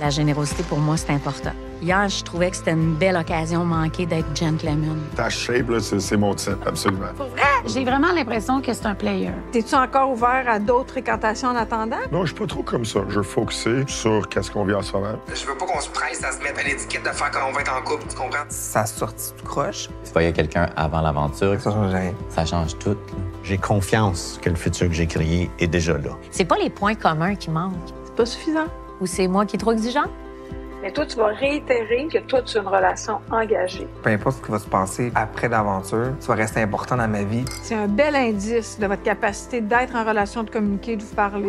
La générosité, pour moi, c'est important. Hier, je trouvais que c'était une belle occasion manquée d'être gentleman. Ta shape, là, c'est mon type, absolument. Pour vrai? J'ai vraiment l'impression que c'est un player. T'es-tu encore ouvert à d'autres fréquentations en attendant? Non, je suis pas trop comme ça. Je veux focuser sur qu'est-ce qu'on vit en ce moment. Je veux pas qu'on se presse à se mettre à l'étiquette de faire quand on va être en couple, tu comprends? Ça sortit tout croche. Si tu voyais quelqu'un avant l'aventure, Ça change rien. ça change tout. là. J'ai confiance que le futur que j'ai créé est déjà là. C'est pas les points communs qui manquent. C'est pas suffisant. Ou c'est moi qui est trop exigeant? Mais toi, tu vas réitérer que toi, tu as une relation engagée. Peu importe ce qui va se passer après l'aventure, tu vas rester important dans ma vie. C'est un bel indice de votre capacité d'être en relation, de communiquer, de vous parler.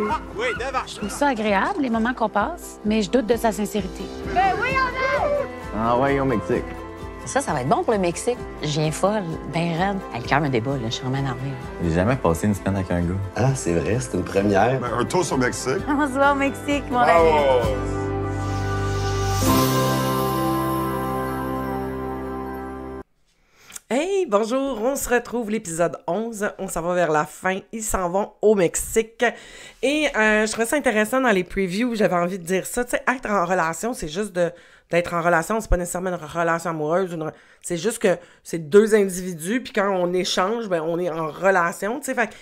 Je trouve ça agréable, les moments qu'on passe, mais je doute de sa sincérité. Ah ouais, au Mexique. Ça va être bon pour le Mexique. Je viens folle, ben raide. Le cœur me débat, là. Je suis vraiment énervée. J'ai jamais passé une semaine avec un gars. Ah, c'est vrai, c'est une première. Ben, un tour sur le Mexique. On se voit au Mexique, mon ami. Bravo! Hey, bonjour, on se retrouve l'épisode 11. On s'en va vers la fin. Ils s'en vont au Mexique. Et je trouvais ça intéressant dans les previews. J'avais envie de dire ça. Tu sais, être en relation, c'est juste d'être en relation. C'est pas nécessairement une relation amoureuse. C'est juste que c'est deux individus. Puis quand on échange, ben on est en relation. Tu sais, fait que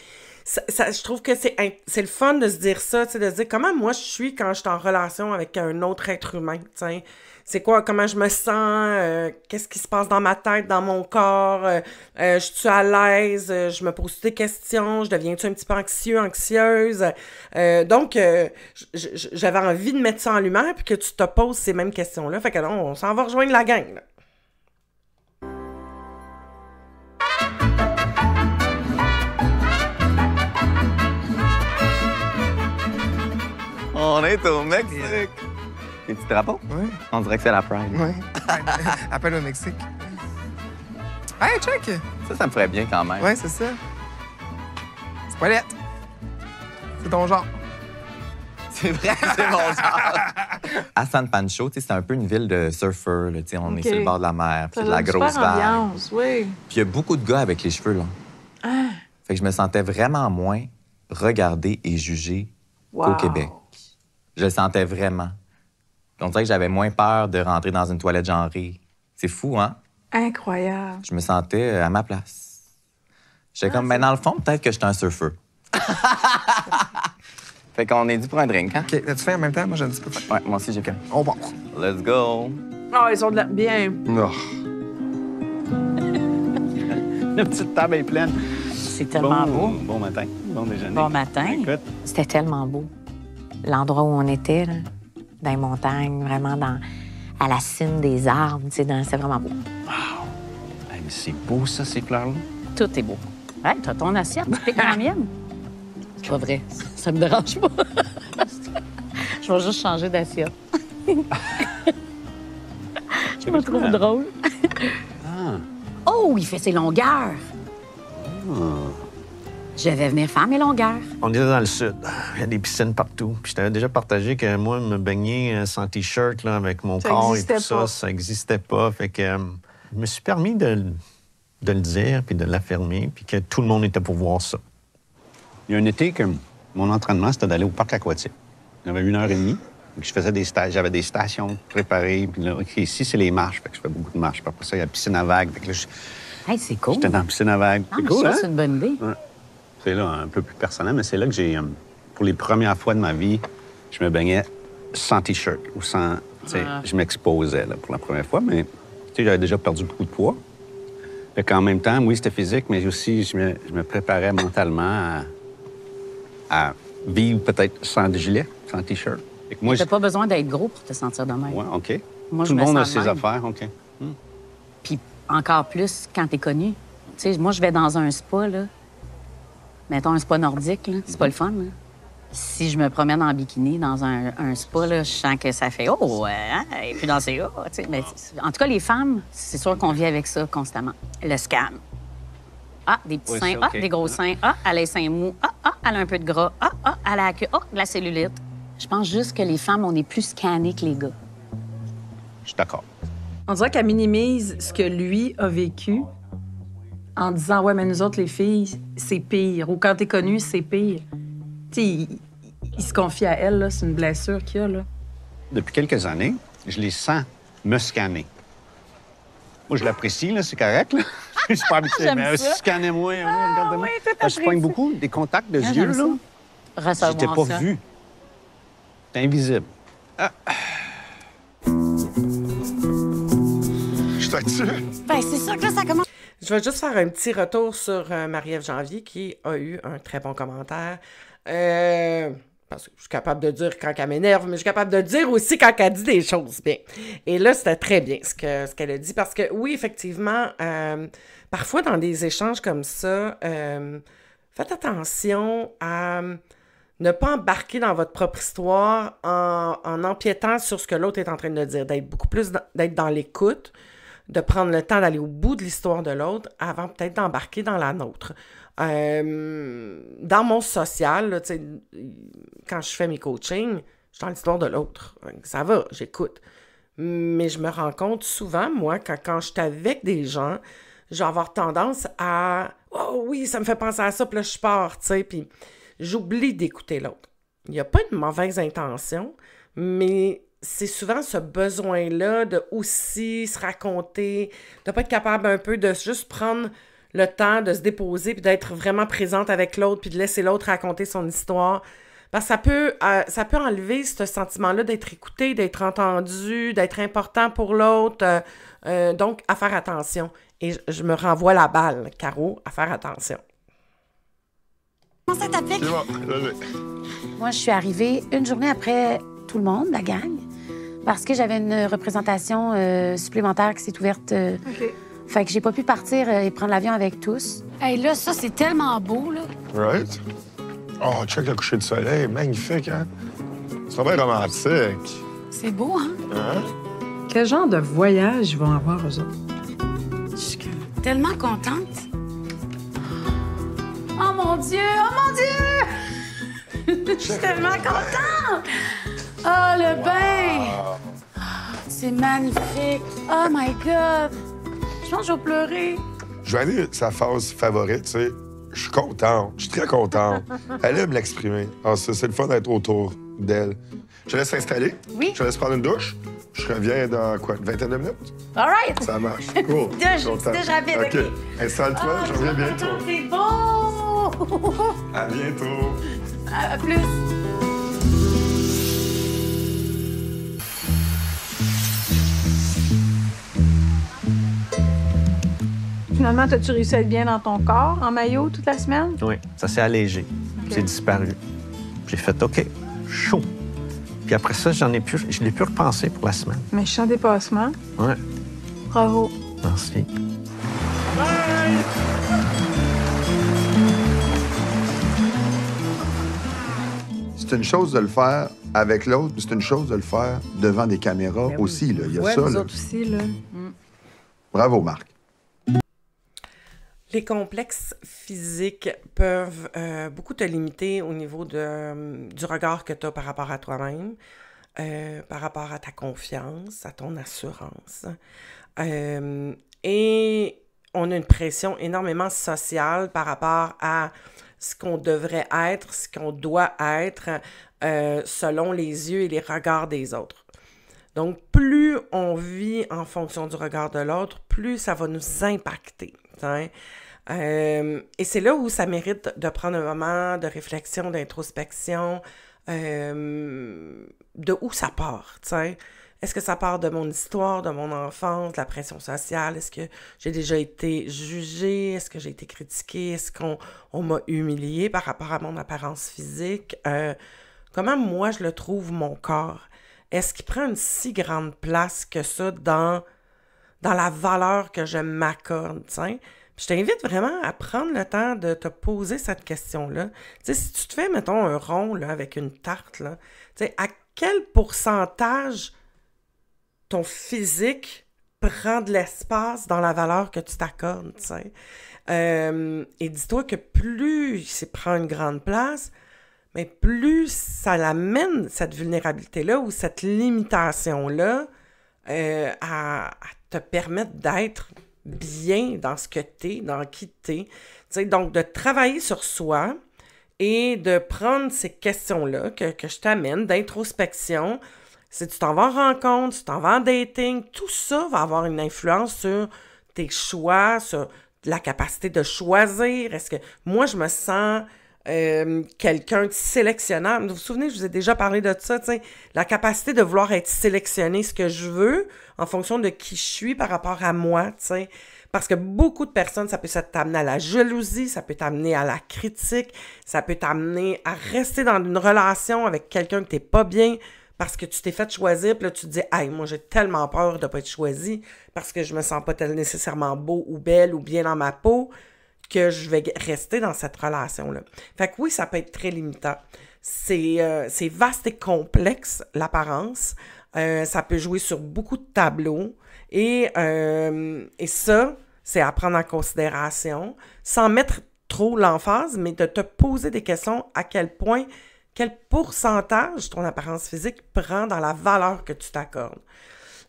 je trouve que c'est le fun de se dire ça. Tu sais, de se dire comment moi je suis quand je suis en relation avec un autre être humain. Tu sais. C'est quoi, comment je me sens, qu'est-ce qui se passe dans ma tête, dans mon corps, je suis à l'aise, je me pose des questions, je deviens-tu un petit peu anxieuse. Donc, j'avais envie de mettre ça en lumière puis que tu te poses ces mêmes questions-là. Fait que là, on s'en va rejoindre la gang, là. On est au Mexique. Les petits drapeaux? Oui. On dirait que c'est la Pride. Oui. Appelle au Mexique. Hey, check! Ça me ferait bien quand même. Ouais, c'est ça. C'est Paulette. C'est ton genre. C'est vrai, c'est mon genre. À San Pancho, tu sais, c'est un peu une ville de surfeurs. Là, tu sais, on est sur le bord de la mer, puis c'est de la grosse vague. ambiance, oui. Puis il y a beaucoup de gars avec les cheveux longs. Ah, Fait que je me sentais vraiment moins regardé et jugé qu'au wow. Québec. Je le sentais vraiment. On dirait que j'avais moins peur de rentrer dans une toilette genrée. C'est fou, hein? Incroyable. Je me sentais à ma place. J'étais comme, ben dans le fond, peut-être que j'étais un surfeur. Fait qu'on est dû pour un drink, hein? OK, as-tu fait en même temps? Moi, j'ai un petit peu fait. Ouais, moi aussi, j'ai fait. On part. Let's go! Oh, ils sont bien. Non. La petite table est pleine. C'est tellement beau. Bon matin. Bon déjeuner. Bon matin. Écoute. C'était tellement beau. L'endroit où on était, là, dans les montagnes, vraiment à la cime des arbres, tu sais, c'était vraiment beau. Wow. Hey, mais c'est beau, ça, ces fleurs-là. Tout est beau. Hey, t'as ton assiette, tu piques la mienne. C'est pas vrai, ça me dérange pas. Je vais juste changer d'assiette. Je me trouve drôle. Ah. Oh, il fait ses longueurs. Je vais venir faire mes longueurs. On était dans le sud. Il y a des piscines partout. Puis je t'avais déjà partagé que moi, me baigner sans T-shirt là, avec mon Ça corps et existait tout pas. ça n'existait pas. Fait que je me suis permis de le dire puis de l'affirmer puis que tout le monde était pour voir ça. Il y a un été que mon entraînement, c'était d'aller au parc aquatique. J'avais 1h30. Donc, je faisais j'avais des stations préparées. Puis là, OK, ici, c'est les marches. Fait que je fais beaucoup de marches. Puis après ça, il y a la piscine à vagues. Fait que là, Hey, c'est cool. j'étais dans la piscine à vagues. Ah, C'est mais cool, ça, hein? c'est une bonne idée. Ouais. C'est là un peu plus personnel, mais c'est là que j'ai, pour les premières fois de ma vie, je me baignais sans T-shirt ou sans... Tu sais, je m'exposais là, pour la première fois, mais tu sais, j'avais déjà perdu beaucoup de poids. Fait qu'en même temps, oui, c'était physique, mais aussi, je me préparais mentalement à vivre peut-être sans gilet, sans T-shirt. Fait que moi, T'as pas besoin d'être gros pour te sentir de même. Ouais, OK. Moi, Tout je le me monde a sens ses de même. affaires, OK. Puis encore plus quand t'es connu. Tu sais, moi, je vais dans un spa, là. Mettons un spa nordique, là. C'est pas le fun, là. Si je me promène en bikini dans un spa, là, je sens que ça fait « Oh, hein, et puis dans ces oh, tu sais. Mais en tout cas, les femmes, c'est sûr qu'on vit avec ça constamment. Le scam. Ah, des petits Oui, seins. ça, OK. Ah, des gros seins. Ah, elle a les seins mous. Ah, elle a un peu de gras. Ah, elle a la queue. Ah, de la cellulite. Je pense juste que les femmes, on est plus scannées que les gars. Je suis d'accord. On dirait qu'elle minimise ce que lui a vécu en disant « Ouais, mais nous autres, les filles, c'est pire. » Ou quand t'es connu, c'est pire. Tu sais, Il se confie à elle, là. C'est une blessure qu'il a, là. Depuis quelques années, je les sens me scanner. Moi, je l'apprécie, là, c'est correct, là. Je suis pas habitué, mais scannez-moi, regardez-moi. Oui, Je pogne beaucoup des contacts de yeux, là. Recevoir J'étais pas ça. vu. C'est invisible. Je t'attire. Ben, c'est sûr que là, ça commence. Je vais juste faire un petit retour sur Marie-Ève Janvier qui a eu un très bon commentaire. Parce que je suis capable de dire quand elle m'énerve, mais je suis capable de dire aussi quand elle dit des choses bien. Et là, c'était très bien ce qu'elle a dit. Parce que oui, effectivement, parfois dans des échanges comme ça, faites attention à ne pas embarquer dans votre propre histoire en empiétant sur ce que l'autre est en train de dire, d'être beaucoup plus d'être dans l'écoute, de prendre le temps d'aller au bout de l'histoire de l'autre avant peut-être d'embarquer dans la nôtre. Dans mon social, là, quand je fais mes coachings, je suis dans l'histoire de l'autre. Ça va, j'écoute. Mais je me rends compte souvent, moi, quand je suis avec des gens, je vais avoir tendance à « Oh oui, ça me fait penser à ça, puis là, je pars, tu sais, puis j'oublie d'écouter l'autre. » Il n'y a pas de mauvaise intention, mais c'est souvent ce besoin-là de aussi se raconter, de ne pas être capable un peu de juste prendre le temps de se déposer puis d'être vraiment présente avec l'autre puis de laisser l'autre raconter son histoire. Parce que ça peut enlever ce sentiment-là d'être écouté, d'être entendu, d'être important pour l'autre. Donc, à faire attention. Et je me renvoie la balle, Caro, à faire attention. Comment ça t'applique? C'est bon, allez. Moi, je suis arrivée une journée après tout le monde, la gang, parce que j'avais une représentation supplémentaire qui s'est ouverte. OK. Fait que j'ai pas pu partir et prendre l'avion avec tous. Hey, là, ça, c'est tellement beau, là. Right? Oh, check le coucher de soleil. Magnifique, hein? C'est bien romantique. C'est beau, hein? Hein? Quel genre de voyage ils vont avoir, eux autres? Je suis tellement contente. Oh, mon Dieu! Oh, mon Dieu! Je suis tellement contente! Oh, le bain! C'est magnifique! Oh, my God! Je pense que je vais pleurer. Je vais aller à sa phase favorite, tu sais. Je suis contente. Je suis très contente. Elle aime l'exprimer. Ah, c'est le fun d'être autour d'elle. Je laisse s'installer. Oui. Je laisse prendre une douche. Je reviens dans, quoi, une vingtaine de minutes? All right! Ça marche. Cool. Douche rapide, OK. Installe-toi, je reviens bientôt. C'est beau! À bientôt. À plus! Finalement, as-tu réussi à être bien dans ton corps, en maillot, toute la semaine? Oui, ça s'est allégé. C'est disparu. J'ai fait OK, chaud. Puis après ça, je l'ai plus repensé pour la semaine. Mais je sens dépassement. Ouais. Bravo. Merci. C'est une chose de le faire avec l'autre, mais c'est une chose de le faire devant des caméras aussi. Là. Il y a ça. Nous Là. autres aussi, là. Bravo, Marc. Les complexes physiques peuvent beaucoup te limiter au niveau du regard que tu as par rapport à toi-même, par rapport à ta confiance, à ton assurance. Et on a une pression énormément sociale par rapport à ce qu'on devrait être, ce qu'on doit être, selon les yeux et les regards des autres. Donc, plus on vit en fonction du regard de l'autre, plus ça va nous impacter. Hein? Et c'est là où ça mérite de prendre un moment de réflexion, d'introspection, de où ça part, t'sais. Est-ce que ça part de mon histoire, de mon enfance, de la pression sociale? Est-ce que j'ai déjà été jugée? Est-ce que j'ai été critiquée? Est-ce qu'on m'a humiliée par rapport à mon apparence physique? Comment moi je le trouve, mon corps? Est-ce qu'il prend une si grande place que ça dans la valeur que je m'accorde, t'sais? Je t'invite vraiment à prendre le temps de te poser cette question-là. Tu sais, si tu te fais, mettons, un rond là, avec une tarte, là, tu sais, à quel pourcentage ton physique prend de l'espace dans la valeur que tu t'accordes, tu sais? Et dis-toi que plus il prend une grande place, mais plus ça l'amène, cette vulnérabilité-là ou cette limitation-là, à te permettre d'être bien dans ce que t'es, dans qui t'es. Tu sais, donc, de travailler sur soi et de prendre ces questions-là que je t'amène, d'introspection. Si tu t'en vas en rencontre, si tu t'en vas en dating, tout ça va avoir une influence sur tes choix, sur la capacité de choisir. Est-ce que moi, je me sens quelqu'un de sélectionnable? Vous vous souvenez, je vous ai déjà parlé de ça, tu sais, la capacité de vouloir être sélectionné, ce que je veux, en fonction de qui je suis par rapport à moi, tu sais. Parce que beaucoup de personnes, ça peut t'amener à la jalousie, ça peut t'amener à la critique, ça peut t'amener à rester dans une relation avec quelqu'un que t'es pas bien parce que tu t'es fait choisir, puis là, tu te dis « Hey, moi, j'ai tellement peur de pas être choisi parce que je me sens pas nécessairement beau ou belle ou bien dans ma peau que je vais rester dans cette relation-là. » Fait que oui, ça peut être très limitant. C'est vaste et complexe, l'apparence. Ça peut jouer sur beaucoup de tableaux. Et ça, c'est à prendre en considération, sans mettre trop l'emphase, mais de te poser des questions à quel point, quel pourcentage ton apparence physique prend dans la valeur que tu t'accordes.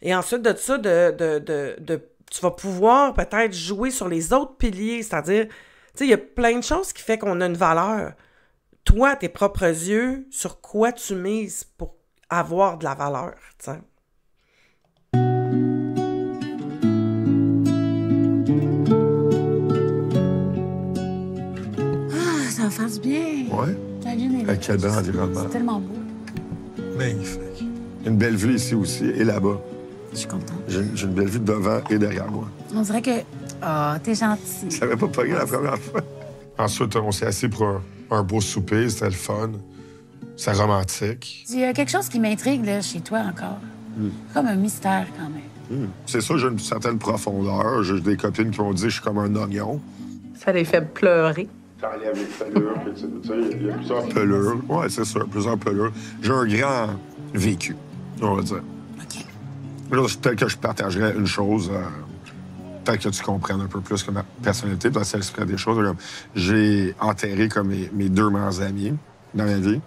Et ensuite de ça, tu vas pouvoir peut-être jouer sur les autres piliers, c'est-à-dire, tu sais, il y a plein de choses qui font qu'on a une valeur. Toi, à tes propres yeux, sur quoi tu mises pour avoir de la valeur, tu sais. Ça va faire du bien. Ouais. La lune est là. Avec quel bel environnement. C'est tellement beau. Magnifique. Une belle vue ici aussi et là-bas. Je suis contente. J'ai une belle vue devant et derrière moi. On dirait que... Oh, t'es gentil. Ça m'avait pas pogné la première fois. Ensuite, on s'est assis pour un beau souper. C'était le fun. C'est romantique. Il y a quelque chose qui m'intrigue là, chez toi encore. Comme un mystère, quand même. C'est ça, j'ai une certaine profondeur. J'ai des copines qui m'ont dit que je suis comme un oignon. Ça les fait pleurer. T'enlèves les pelures, puis tu sais, il y a plusieurs pelures. Ouais, c'est ça, plusieurs pelures. J'ai un grand vécu, on va dire. OK. Là, peut-être que je partagerais une chose, peut-être que tu comprennes un peu plus que ma personnalité, parce que ça expliquerait des choses. Comme, j'ai enterré comme mes deux meilleurs amis dans ma vie.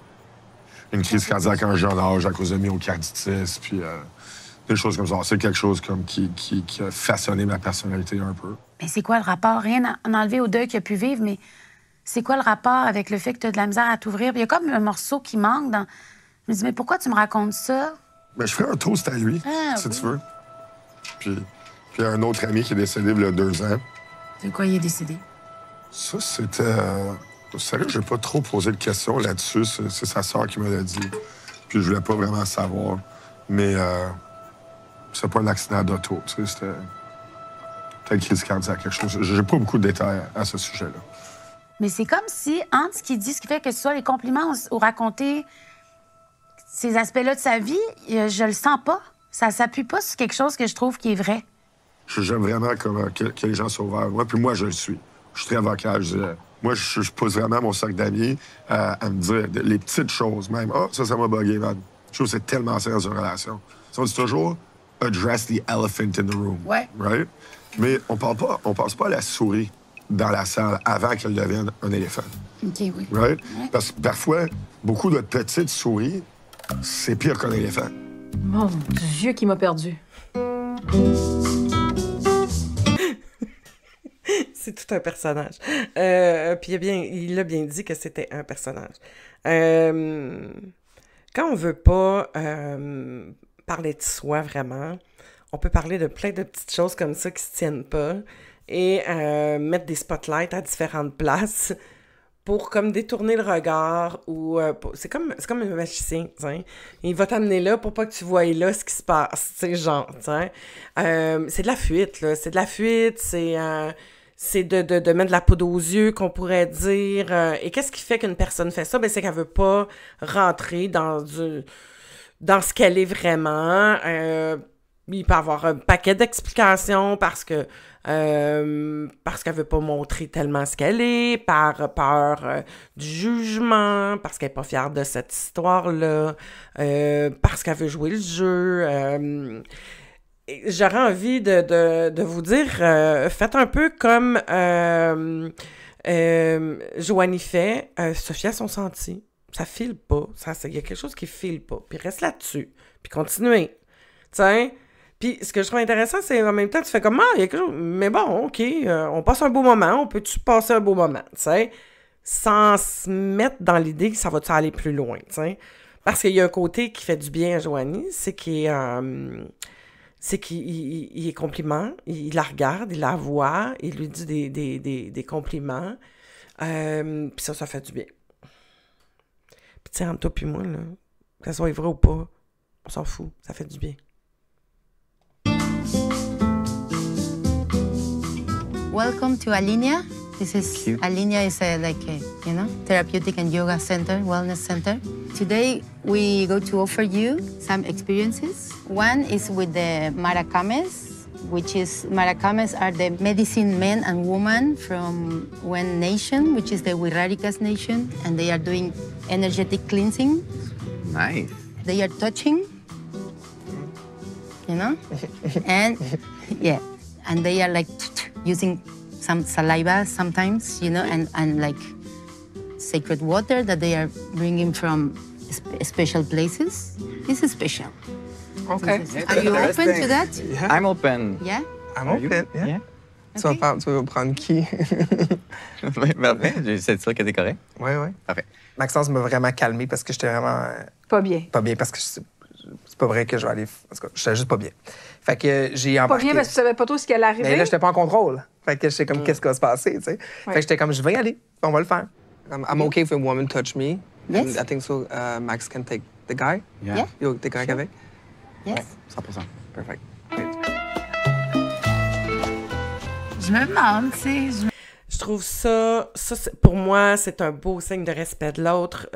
Une crise cardiaque à un jeune âge à cause de myocarditis, puis des choses comme ça. C'est quelque chose comme qui a façonné ma personnalité un peu. Mais c'est quoi le rapport? Rien à en enlever au deuil qu'il a pu vivre, mais c'est quoi le rapport avec le fait que tu as de la misère à t'ouvrir? Il y a comme un morceau qui manque dans... Je me dis, mais pourquoi tu me racontes ça? Ben, je ferais un toast à lui, si tu veux. Puis il y a un autre ami qui est décédé il y a 2 ans. De quoi il est décédé? Ça, c'était... Sérieux, je n'ai pas trop posé de questions là-dessus. C'est sa sœur qui me l'a dit. Puis je voulais pas vraiment savoir. Mais c'est pas un accident d'auto, tu sais. C'était peut-être crise cardiaque, quelque chose. J'ai pas beaucoup de détails à ce sujet-là. Mais c'est comme si, entre ce qu'il dit, ce qui fait que ce soit les compliments ou raconter ces aspects-là de sa vie, je le sens pas. Ça s'appuie pas sur quelque chose que je trouve qui est vrai. J'aime vraiment que les gens soient ouverts. Moi, puis moi, je le suis. Je suis très vocal. Moi, je pousse vraiment mon cercle d'amis à me dire les petites choses, même. « Ah, ça m'a bugué, man. » Je trouve que c'est tellement sérieux dans une relation. On dit toujours « address the elephant in the room ». Ouais. Right? Mais on pense pas à la souris dans la salle avant qu'elle devienne un éléphant. OK, oui. Right? Ouais. Parce que parfois, beaucoup de petites souris, c'est pire qu'un éléphant. Mon Dieu, qui m'a perdu. C'est tout un personnage. Puis il a bien dit que c'était un personnage. Quand on veut pas parler de soi vraiment, on peut parler de plein de petites choses comme ça qui se tiennent pas et mettre des spotlights à différentes places pour comme détourner le regard ou c'est comme un magicien, t'sais. Il va t'amener là pour pas que tu voies là ce qui se passe, c'est genre, t'sais. C'est de la fuite, là. C'est de la fuite, c'est de mettre de la poudre aux yeux, qu'on pourrait dire. Et qu'est-ce qui fait qu'une personne fait ça? Ben, c'est qu'elle veut pas rentrer dans ce qu'elle est vraiment. Il peut y avoir un paquet d'explications parce qu'elle veut pas montrer tellement ce qu'elle est, par peur du jugement, parce qu'elle est pas fière de cette histoire-là, parce qu'elle veut jouer le jeu. J'aurais envie de vous dire, faites un peu comme Joanie fait. Sophia, son senti. Ça file pas. Il y a quelque chose qui file pas. Puis reste là-dessus. Puis continuez. Tiens. Puis ce que je trouve intéressant, c'est en même temps, tu fais comme, il y a quelque chose. Mais bon, OK, on passe un beau moment. On peut-tu passer un beau moment? Tu sais? sans se mettre dans l'idée que ça va aller plus loin, tu sais. Parce qu'il y a un côté qui fait du bien à Joanie, c'est qu'il est compliment, il la regarde, il la voit, il lui dit des compliments, puis ça fait du bien. Puis tu sais, entre toi puis moi, là, que ça soit vrai ou pas, on s'en fout, ça fait du bien. Welcome to Alinea. This is Alinea is a therapeutic and yoga center, wellness center. Today we go to offer you some experiences. One is with the Maracames, Maracames are the medicine men and women from one nation, which is the Wirraricas nation, and they are doing energetic cleansing. Nice. They are touching, and and they are like using some saliva sometimes, and like sacred water that they are bringing from special places. This is special. Okay. Are you open to that? Yeah. I'm open. Yeah? I'm open, yeah. Okay. Tu vas prendre qui? C'est sûr que t'es correct? Oui. Parfait. Maxence m'a vraiment calmé parce que j'étais vraiment... Pas bien. Pas bien parce que c'est pas vrai que je vais aller... En tout cas, j'étais juste pas bien. Fait que j'ai embarqué... Pas bien parce que tu savais pas trop ce qui allait arriver. Mais là, j'étais pas en contrôle. Fait que j'étais comme, qu'est-ce qui va se passer, tu sais? Fait que j'étais comme, je vais y aller. On va le faire. I'm okay if a woman touch me. Yes. And I think so. Max can take the guy. Yeah. T'es correct avec? Yes. 100%. Perfect. Je me demande, tu sais... Je trouve ça pour moi, c'est un beau signe de respect de l'autre,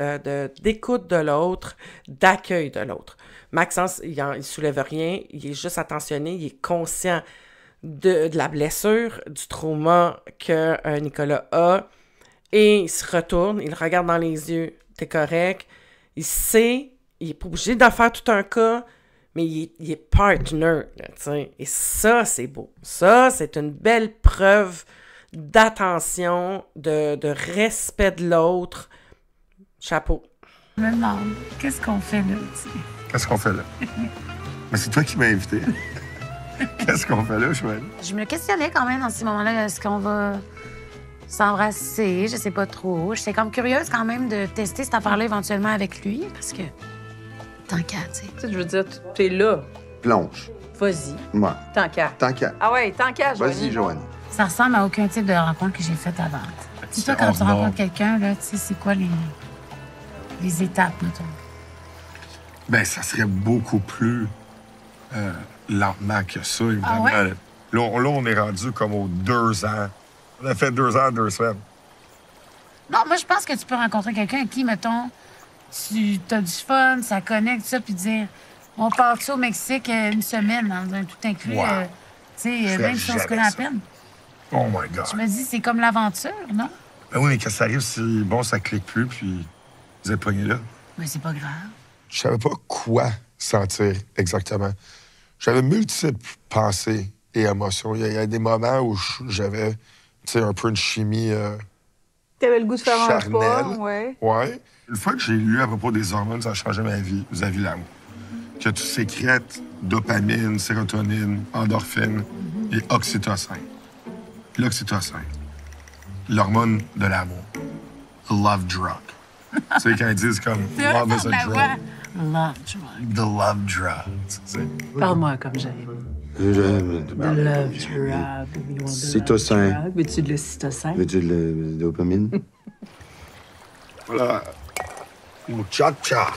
d'écoute de l'autre, d'accueil de l'autre. Maxence, il soulève rien, il est juste attentionné, il est conscient de la blessure, du trauma que Nicolas a, et il se retourne, il le regarde dans les yeux, t'es correct, il sait, il est pas obligé d'en faire tout un cas, mais il est partner, tu sais, et ça, c'est beau. Ça, c'est une belle preuve d'attention, de respect de l'autre. Chapeau. Je me demande, qu'est-ce qu'on fait là, tu sais? Qu'est-ce qu'on fait là? Mais c'est toi qui m'as invité. Qu'est-ce qu'on fait là, Joanie? Je me questionnais quand même dans ces moments-là. Est-ce qu'on va s'embrasser? Je sais pas trop. J'étais comme curieuse quand même de tester cette affaire-là éventuellement avec lui, parce que tant qu'à, tu sais. Tu sais, je veux dire, t'es là. Plonge. Vas-y. Ouais. Tant qu'à. Tant qu'à. Ah ouais, tant qu'à, Joanie. Vas-y, Joanie. Ça ressemble à aucun type de rencontre que j'ai faite avant. Tu sais, toi, quand tu rencontres quelqu'un, là, tu sais, c'est quoi les étapes, mettons? Ben, ça serait beaucoup plus lentement que ça, évidemment. Ah ouais? Là, on est rendu comme aux 2 ans. On a fait 2 ans, 2 semaines. Non, moi, je pense que tu peux rencontrer quelqu'un avec qui, mettons, tu as du fun, ça connecte, tout ça, puis dire, on part-tu au Mexique 1 semaine, dans un tout inclus, Wow. tu sais, même si on se connaît à peine. Oh my God. Je me dis, c'est comme l'aventure, non? Ben oui, mais quand ça arrive, si, bon, ça clique plus, puis vous êtes pognés là. Mais c'est pas grave. Je savais pas quoi sentir exactement. J'avais multiples pensées et émotions. Il y a des moments où j'avais, tu sais, un peu une chimie T'avais le goût de faire charnelle. un pas, ouais. Ouais. Une fois que j'ai lu à propos des hormones, ça a changé ma vie vis-à-vis de l'amour. Que tu sécrètes dopamine, sérotonine, endorphine et oxytocine. L'oxytocine, l'hormone de l'amour. Love drug. Tu sais, quand ils disent comme love is a drug. Love drug. The love drug. Tu sais. Parle-moi comme j'aime. The love drug. Cytocine. Veux-tu de l'ocytocine? Veux-tu de la dopamine? Voilà. Muchacha.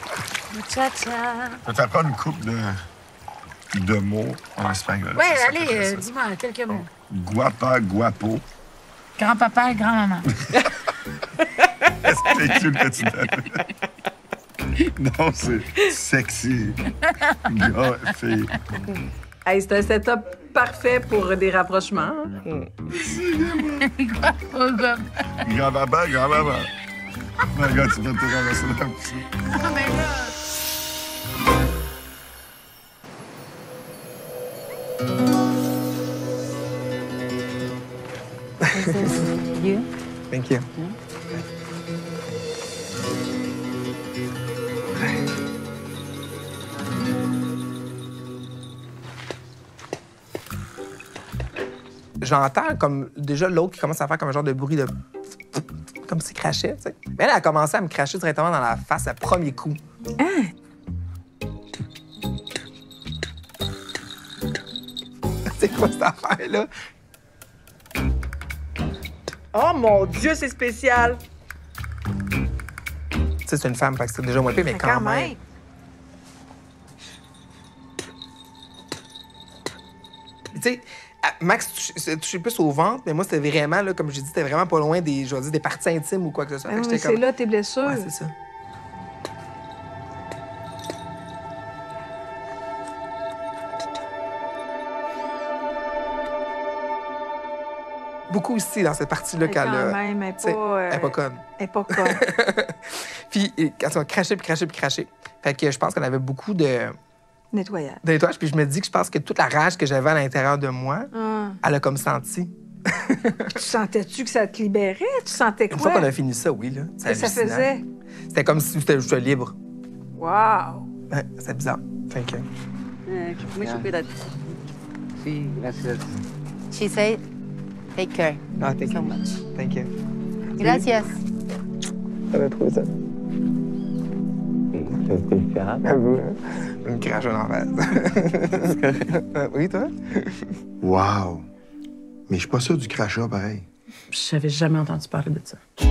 Muchacha. Je vais t'apprendre une couple de mots en espagnol. Ouais, Ça, allez, dis-moi quelques mots. Guapa, guapo. Grand-papa et grand-maman. Explique-tu le petit Non, c'est sexy. Gars, fille. Hey, c'est un setup parfait pour des rapprochements. Grand-papa, grand-maman. My God, tu peux te renverser là. Ah, mais là... This is you. Thank you. J'entends comme déjà l'autre qui commence à faire comme un genre de bruit de... comme s'il crachait, tu sais. Mais elle a commencé à me cracher directement dans la face à premier coup. Hein? C'est quoi cette affaire-là? Oh mon Dieu, c'est spécial! Tu sais, c'est une femme, fait que c'est déjà moins pire, mais quand même. Tu sais, Max touchait plus au ventre, mais moi, c'était vraiment, là, comme je dis, c'était vraiment pas loin des, je vais dire, des parties intimes ou quoi que ce soit. Ah, mais c'est là tes blessures. Ouais, c'est ça. Beaucoup aussi dans cette partie-là qu'elle a. Quand même, elle est pas conne. Elle est pas conne. Puis, quand on a craché, puis craché, puis craché. Fait que je pense qu'on avait beaucoup de... Nettoyage. De nettoyage. Puis je me dis que je pense que toute la rage que j'avais à l'intérieur de moi, elle a comme senti. Tu sentais-tu que ça te libérait? Tu sentais quoi? Une fois qu'on a fini ça, oui, là. Qu'est-ce que ça faisait? C'était comme si j'étais libre. Wow! Ouais, c'est bizarre. Fait que... Si, gracias. She said, take care. Ah, thank you. Thank you. Gracias. T'avais trouvé ça? Avoue, hein? Une crache en face. Oui, toi? Wow! Mais je suis pas sûr du crachat, pareil. J'avais jamais entendu parler de ça. Tu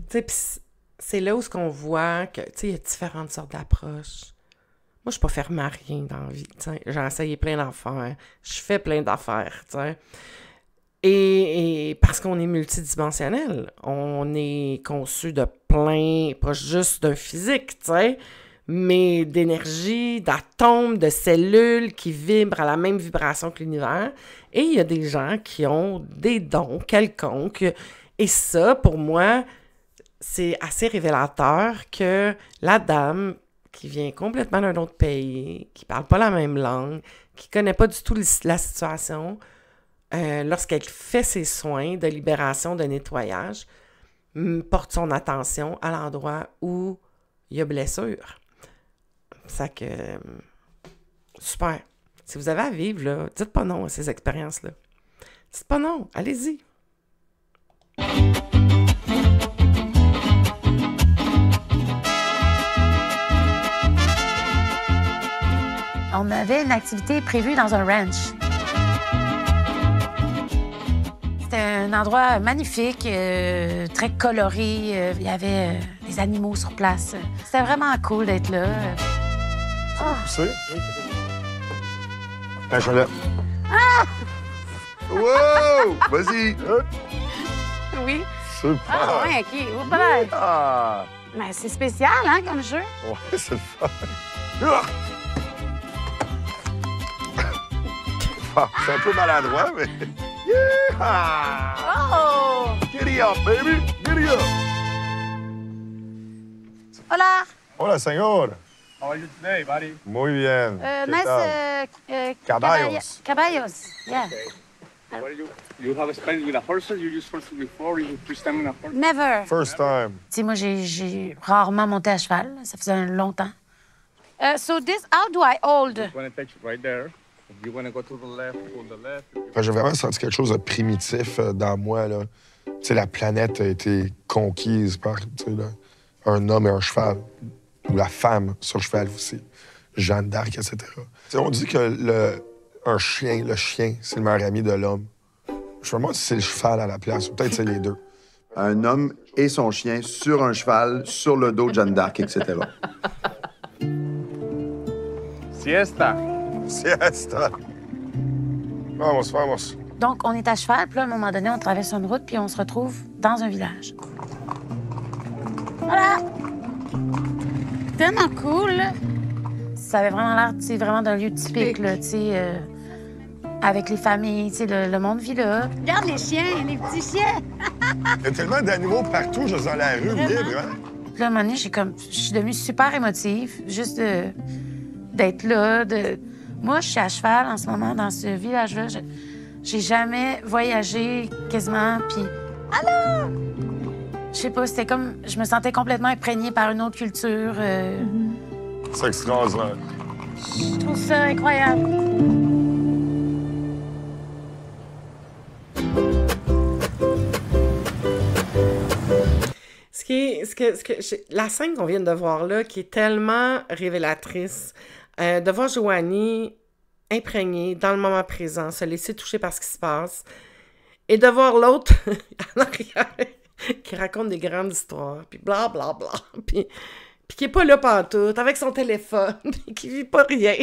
sais, c'est là où on voit que, tu sais, il y a différentes sortes d'approches. Moi, je suis pas fermée à rien dans la vie, tu sais. J'ai essayé plein d'affaires. Je fais plein d'affaires, tu sais. Et parce qu'on est multidimensionnel, on est conçu de plein, pas juste d'un physique, tu sais, mais d'énergie, d'atomes, de cellules qui vibrent à la même vibration que l'univers. Et il y a des gens qui ont des dons quelconques. Et ça, pour moi, c'est assez révélateur que la dame qui vient complètement d'un autre pays, qui parle pas la même langue, qui connaît pas du tout la situation, lorsqu'elle fait ses soins de libération, de nettoyage, porte son attention à l'endroit où il y a blessure. Ça que... super. Si vous avez à vivre, là, dites pas non à ces expériences-là. Dites pas non. Allez-y. On avait une activité prévue dans un ranch. C'était un endroit magnifique, très coloré. Il y avait des animaux sur place. C'était vraiment cool d'être là. C'est? Un chalet. Ah! Wow! Vas-y! Oui. Super! Ah, ouais, OK. Oh, bye. Ah! Mais c'est spécial, hein, comme jeu. Ouais, c'est le fun. C'est un peu maladroit, mais... Yeah! Oh! Giddy up, baby! Giddy up! Hola! Hola, señor! How are you today, buddy? Muy bien. Nice Caballos. Caballos, yeah. What are you have experience with a horse? You used horses before? You first time in a horse? Never. First time. Tu sais, moi, j'ai rarement monté à cheval. Ça faisait longtemps. So this, how do I hold? You want to touch right there. If you want to go to the left, go to the left. J'ai vraiment senti quelque chose de primitif dans moi, là. Tu sais, la planète a été conquise par, tu sais, là, un homme et un cheval. Ou la femme sur le cheval aussi. Jeanne d'Arc, etc. T'sais, on dit que le chien, c'est le meilleur ami de l'homme. Je me demande si c'est le cheval à la place, ou peut-être c'est les deux. Un homme et son chien sur un cheval, sur le dos de Jeanne d'Arc, etc. Siesta. Siesta. Vamos, vamos. Donc, on est à cheval, puis là, à un moment donné, on traverse une route, puis on se retrouve dans un village. Voilà! Tellement cool, là. Ça avait vraiment l'air, tu sais, vraiment d'un lieu typique, là, tu sais, avec les familles, tu sais, le monde vit là. Regarde les chiens, les petits chiens! Il y a tellement d'animaux partout, juste dans la rue, Vraiment? libre, hein? Puis là, à un moment donné, je suis devenue super émotive, juste d'être là. Moi, je suis à cheval en ce moment dans ce village-là. J'ai jamais voyagé quasiment, puis... Allô! Je sais pas, c'était comme... Je me sentais complètement imprégnée par une autre culture. C'est extraordinaire. Je trouve ça incroyable. la scène qu'on vient de voir là, qui est tellement révélatrice, de voir Joanie imprégnée dans le moment présent, se laisser toucher par ce qui se passe, et de voir l'autre en arrière qui raconte des grandes histoires, puis blablabla, puis qui est pas là pantoute, avec son téléphone, puis qui vit pas rien.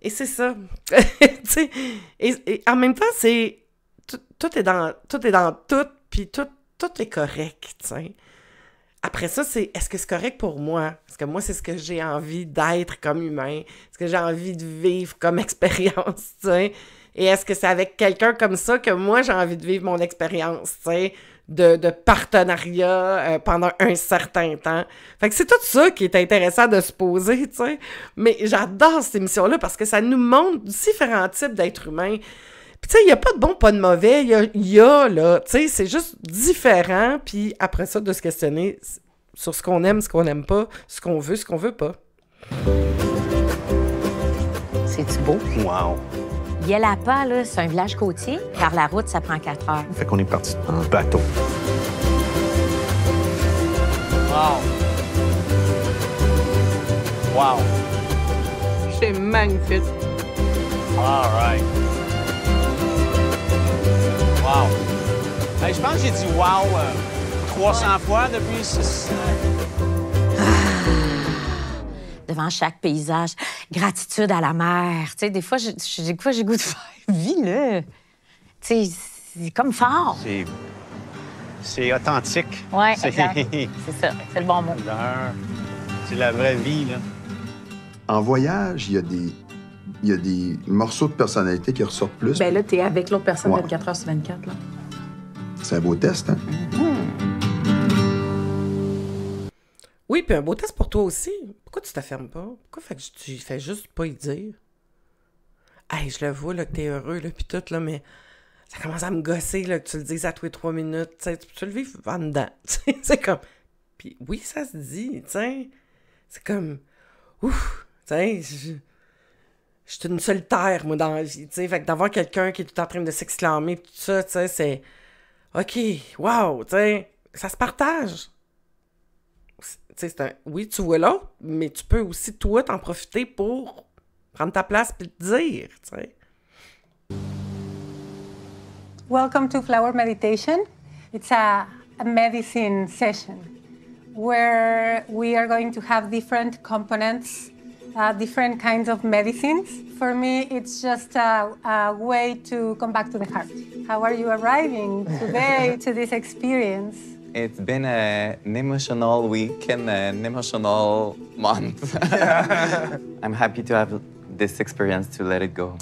Et c'est ça. et en même temps, c'est... Tout est dans tout, puis tout est correct, t'sais. Après ça, c'est est-ce que c'est correct pour moi? Est-ce que moi, c'est ce que j'ai envie d'être comme humain? Est-ce que j'ai envie de vivre comme expérience, t'sais? Et est-ce que c'est avec quelqu'un comme ça que moi, j'ai envie de vivre mon expérience, t'sais? De partenariat pendant un certain temps. Fait que c'est tout ça qui est intéressant de se poser, tu sais. Mais j'adore cette émission-là parce que ça nous montre différents types d'êtres humains. Puis tu sais, il n'y a pas de bon, pas de mauvais. Il y a là, tu sais, c'est juste différent. Puis après ça, de se questionner sur ce qu'on aime, ce qu'on n'aime pas, ce qu'on veut pas. C'est-tu beau? Wow! Yellapa, là, c'est un village côtier. Par la route, ça prend 4 heures. Fait qu'on est parti en bateau. Wow! Wow! C'est magnifique. All right. Wow! Hey, je pense que j'ai dit wow 300 fois depuis... Devant chaque paysage, gratitude à la mer. Tu sais, des fois, j'ai goût de faire vie, là. Tu sais, c'est comme fort. C'est authentique. Oui, exact. C'est ça, c'est le bon mot. C'est la vraie vie, là. En voyage, il y a des morceaux de personnalité qui ressortent plus. Ben là, t'es avec l'autre personne Ouais. 24 heures sur 24, là. C'est un beau test, hein? Oui, puis un beau test pour toi aussi. Pourquoi tu t'affirmes pas? Pourquoi tu fais juste pas y dire? Hey, je le vois, là, que t'es heureux, là, pis tout, là, mais ça commence à me gosser, là, que tu le dises à tous les 3 minutes. Tu sais, tu peux le vivre en dedans. C'est comme... Puis oui, ça se dit, tu sais. C'est comme... Ouf! Tu sais, je suis une solitaire, moi, dans la vie, tu sais. Fait que d'avoir quelqu'un qui est tout en train de s'exclamer, pis tout ça, tu sais, c'est... OK, wow, tu sais, ça se partage. Oui, tu vois l'autre, mais tu peux aussi, toi, t'en profiter pour prendre ta place et te dire, tu sais. Welcome to Flower Meditation. It's a medicine session where we are going to have different components, different kinds of medicines. For me, it's just a way to come back to the heart. How are you arriving today to this experience? It's been an emotional week and an emotional month. I'm happy to have this experience to let it go.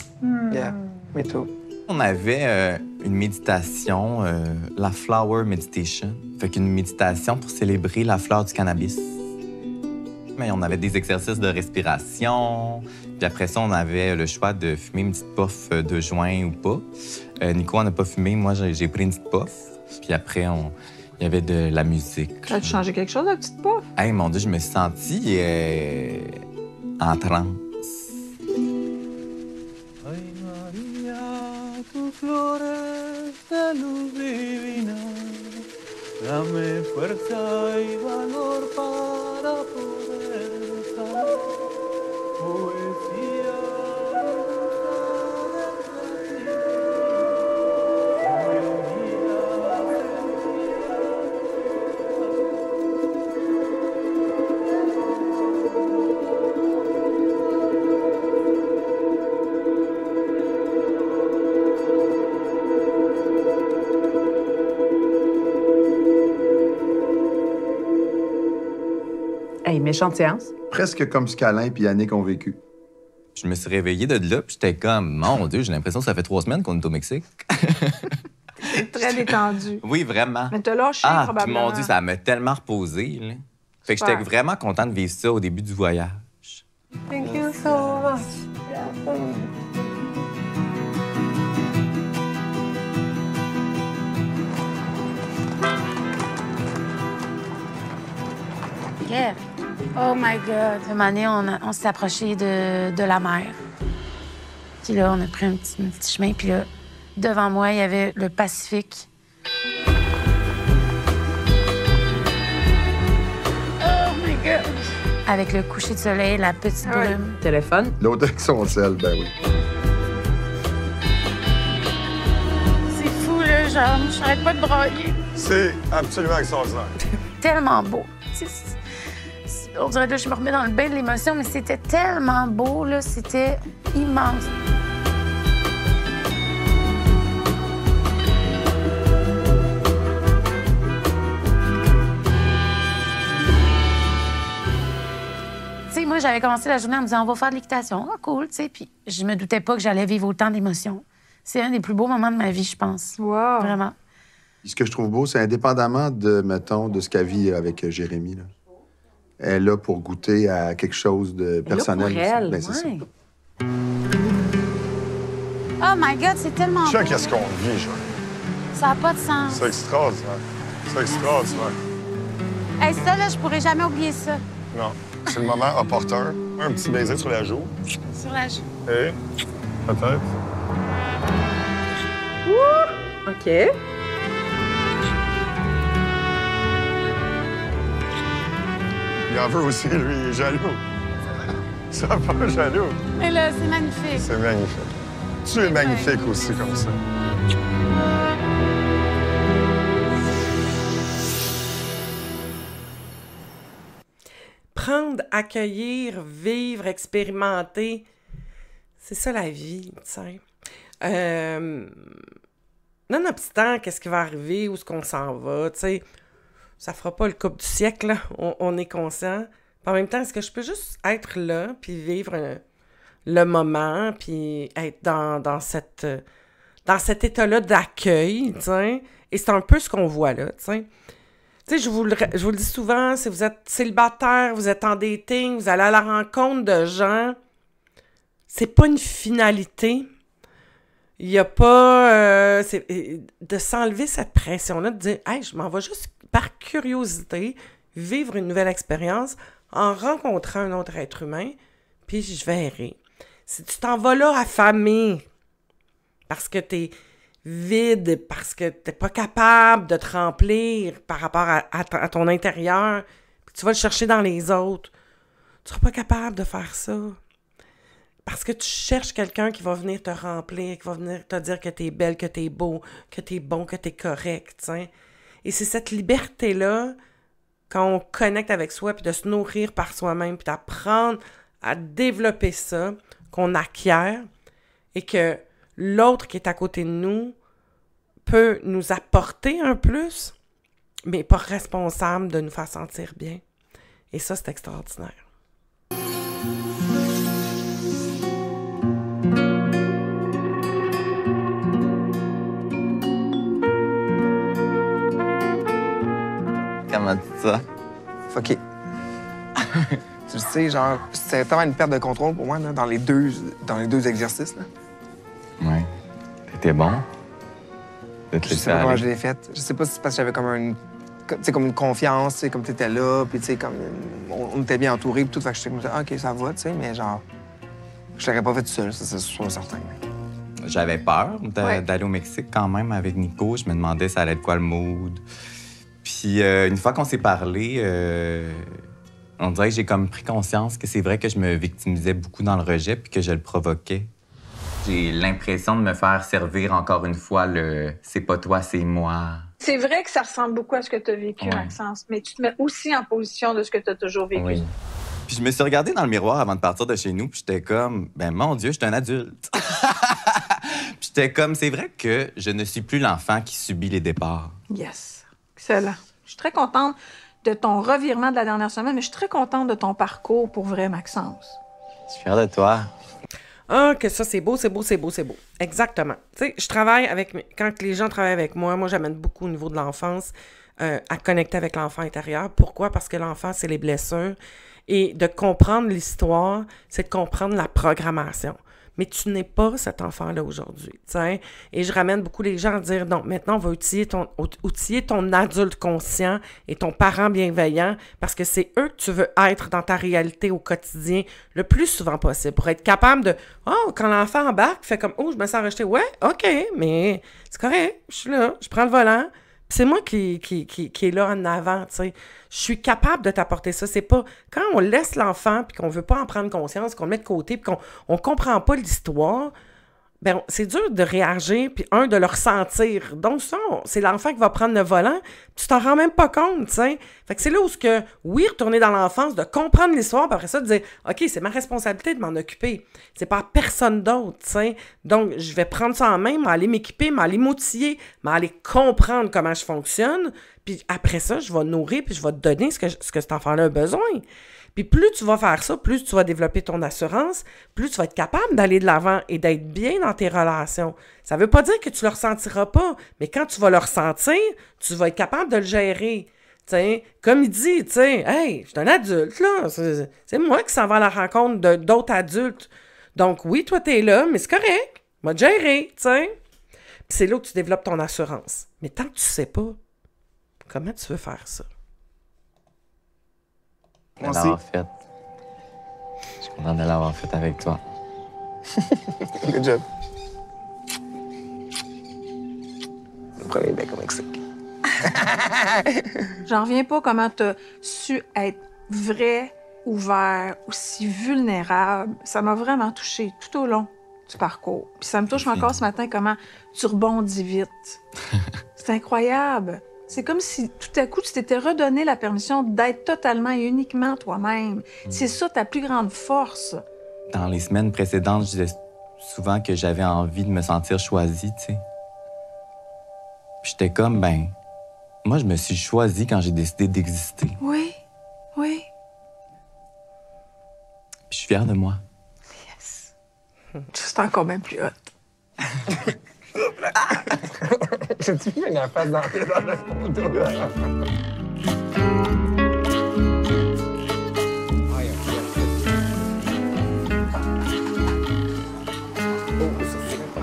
Yeah, me too. On avait une méditation, la Flower Meditation. Fait qu'une méditation pour célébrer la fleur du cannabis. Mais on avait des exercices de respiration. Puis après ça, on avait le choix de fumer une petite puff de joint ou pas. Nico n'a pas fumé. Moi, j'ai pris une petite puff. Puis après, il y avait de la musique. As-tu changé quelque chose, la petite puff? Hey, mon Dieu, je me suis sentie en transe. Dame fuerza y valor para poder estar. Poesía. Hey, méchante séance. Presque comme ce qu'Alain et Yannick ont vécu. Je me suis réveillé de là, puis j'étais comme, mon Dieu, j'ai l'impression que ça fait 3 semaines qu'on est au Mexique. C'est très détendu. Oui, vraiment. Mais t'as lâché, puis probablement. mon Dieu, ça m'a tellement reposé. Là. Fait que j'étais vraiment content de vivre ça au début du voyage. Thank you so much. Yeah. Oh my God. Un moment donné, on s'est approché de la mer. Puis là, on a pris un petit chemin. Puis là, devant moi, il y avait le Pacifique. avec le coucher de soleil, la petite brume. Téléphone. L'autre avec son sel, ben oui. C'est fou, là, genre, je n'arrête pas de brailler. C'est absolument extraordinaire. Tellement beau. On dirait que je me remets dans le bain de l'émotion, mais c'était tellement beau, là, c'était immense. Tu sais, moi, j'avais commencé la journée en me disant, on va faire de l'équitation. Ah, cool, tu sais, puis je me doutais pas que j'allais vivre autant d'émotions. C'est un des plus beaux moments de ma vie, je pense. Wow. Vraiment. Ce que je trouve beau, c'est indépendamment de, mettons, de ce qu'elle vit avec Jérémy, là. Elle est là pour goûter à quelque chose de personnel. Elle est là pour elle, ben, c'est ça. Oh my God, c'est tellement beau. Tu sais qu'est-ce qu'on vit, genre. Ça n'a pas de sens. C'est extraordinaire. C'est extraordinaire. Hey, ça, là, je pourrais jamais oublier ça. Non. C'est le moment opportun. Un petit baiser sur la joue. Sur la joue. Et peut-être. Ouh! OK. Il en veut aussi, lui, il est jaloux. Ça va pas jaloux. Mais là, c'est magnifique. C'est magnifique. Tu es magnifique aussi comme ça. Prendre, accueillir, vivre, expérimenter, c'est ça la vie, tu sais. Nonobstant qu'est-ce qui va arriver, où est-ce qu'on s'en va, tu sais, ça fera pas le couple du siècle, là. On est conscient. Puis en même temps, est-ce que je peux juste être là, puis vivre le moment, puis être dans cet état-là d'accueil, tu sais. Et c'est un peu ce qu'on voit là, tu sais. Tu sais, je vous le dis souvent, si vous êtes célibataire, vous êtes en dating, vous allez à la rencontre de gens, c'est pas une finalité. Il y a pas... de s'enlever cette pression-là, de dire « Hey, je m'en vais juste par curiosité vivre une nouvelle expérience en rencontrant un autre être humain, puis je verrai. » Si tu t'en vas là affamé parce que t'es vide, parce que t'es pas capable de te remplir par rapport à ton intérieur, puis tu vas le chercher dans les autres, tu seras pas capable de faire ça. Parce que tu cherches quelqu'un qui va venir te remplir, qui va venir te dire que t'es belle, que t'es beau, que t'es bon, que t'es correct, t'sais. Et c'est cette liberté-là, quand on connecte avec soi, puis de se nourrir par soi-même, puis d'apprendre à développer ça, qu'on acquiert, et que l'autre qui est à côté de nous peut nous apporter un plus, mais pas responsable de nous faire sentir bien. Et ça, c'est extraordinaire. Comment tu dis ça? Fucké. Tu sais, genre, c'est tellement une perte de contrôle pour moi, là, dans les deux exercices, là. Ouais. T'étais bon? Je sais pas comment je l'ai fait. Je sais pas si c'est parce que j'avais comme une confiance, tu sais, comme t'étais là, puis tu sais, comme on était bien entourés, puis tout, fait que j'étais comme ça, OK, ça va, tu sais, mais genre, je l'aurais pas fait tout seul, ça, c'est sûr certain. J'avais peur d'aller au Mexique quand même avec Nico. Je me demandais ça allait être quoi le mood. Puis une fois qu'on s'est parlé, on dirait que j'ai comme pris conscience que c'est vrai que je me victimisais beaucoup dans le rejet puis que je le provoquais. J'ai l'impression de me faire servir encore une fois le « c'est pas toi, c'est moi ». C'est vrai que ça ressemble beaucoup à ce que tu as vécu, Maxence, mais tu te mets aussi en position de ce que tu as toujours vécu. Oui. Puis je me suis regardée dans le miroir avant de partir de chez nous, puis j'étais comme « ben mon Dieu, je suis un adulte ». Puis j'étais comme « c'est vrai que je ne suis plus l'enfant qui subit les départs ». Yes. Excellent. Je suis très contente de ton revirement de la dernière semaine, mais je suis très contente de ton parcours pour vrai, Maxence. Je suis fière de toi. Ah, que ça, c'est beau, c'est beau, c'est beau, c'est beau. Exactement. Tu sais, je travaille avec... Quand les gens travaillent avec moi, j'amène beaucoup au niveau de l'enfance à connecter avec l'enfant intérieur. Pourquoi? Parce que l'enfant, c'est les blessures. Et de comprendre l'histoire, c'est de comprendre la programmation. Mais tu n'es pas cet enfant-là aujourd'hui, tu sais. Et je ramène beaucoup les gens à dire, non, maintenant, on va outiller ton adulte conscient et ton parent bienveillant parce que c'est eux que tu veux être dans ta réalité au quotidien le plus souvent possible pour être capable de, quand l'enfant embarque, fait comme, je me sens rejeté. Ouais, OK, mais c'est correct, je suis là, je prends le volant, c'est moi qui est là en avant, tu sais. Je suis capable de t'apporter ça. C'est pas... Quand on laisse l'enfant puis qu'on veut pas en prendre conscience, qu'on le met de côté puis qu'on comprend pas l'histoire, ben c'est dur de réagir puis de le ressentir. Donc ça, c'est l'enfant qui va prendre le volant, tu t'en rends même pas compte, tu sais. Fait que c'est là où retourner dans l'enfance, de comprendre l'histoire, puis après ça, de dire « OK, c'est ma responsabilité de m'en occuper. C'est pas à personne d'autre, tu sais. Donc, je vais prendre ça en main, m'aller m'équiper, m'aller m'outiller, m'aller comprendre comment je fonctionne, puis après ça, je vais nourrir, puis je vais te donner ce que cet enfant-là a besoin. » Puis plus tu vas faire ça, plus tu vas développer ton assurance, plus tu vas être capable d'aller de l'avant et d'être bien dans tes relations. Ça veut pas dire que tu le ressentiras pas, mais quand tu vas le ressentir, tu vas être capable de le gérer. T'sais, comme il dit, hey, je suis un adulte, là. C'est moi qui s'en va à la rencontre d'autres adultes. Donc oui, toi, t'es là, mais c'est correct. Moi, te gérer, tu sais. Puis c'est là que tu développes ton assurance. Mais tant que tu sais pas, comment tu veux faire ça? De l'avoir fait. Je suis content de l'avoir fait avec toi. Good job. Le premier bec au Mexique. J'en reviens pas comment t'as su être vrai, ouvert, aussi vulnérable. Ça m'a vraiment touchée tout au long du parcours. Puis ça me touche encore ce matin comment tu rebondis vite. C'est incroyable. C'est comme si, tout à coup, tu t'étais redonné la permission d'être totalement et uniquement toi-même. C'est ça ta plus grande force. Dans les semaines précédentes, je disais souvent que j'avais envie de me sentir choisie, tu sais. J'étais comme, moi, je me suis choisie quand j'ai décidé d'exister. Oui, oui. Puis je suis fière de moi. Yes. C'est encore même plus hot. J'ai-tu mis la face dans la photo?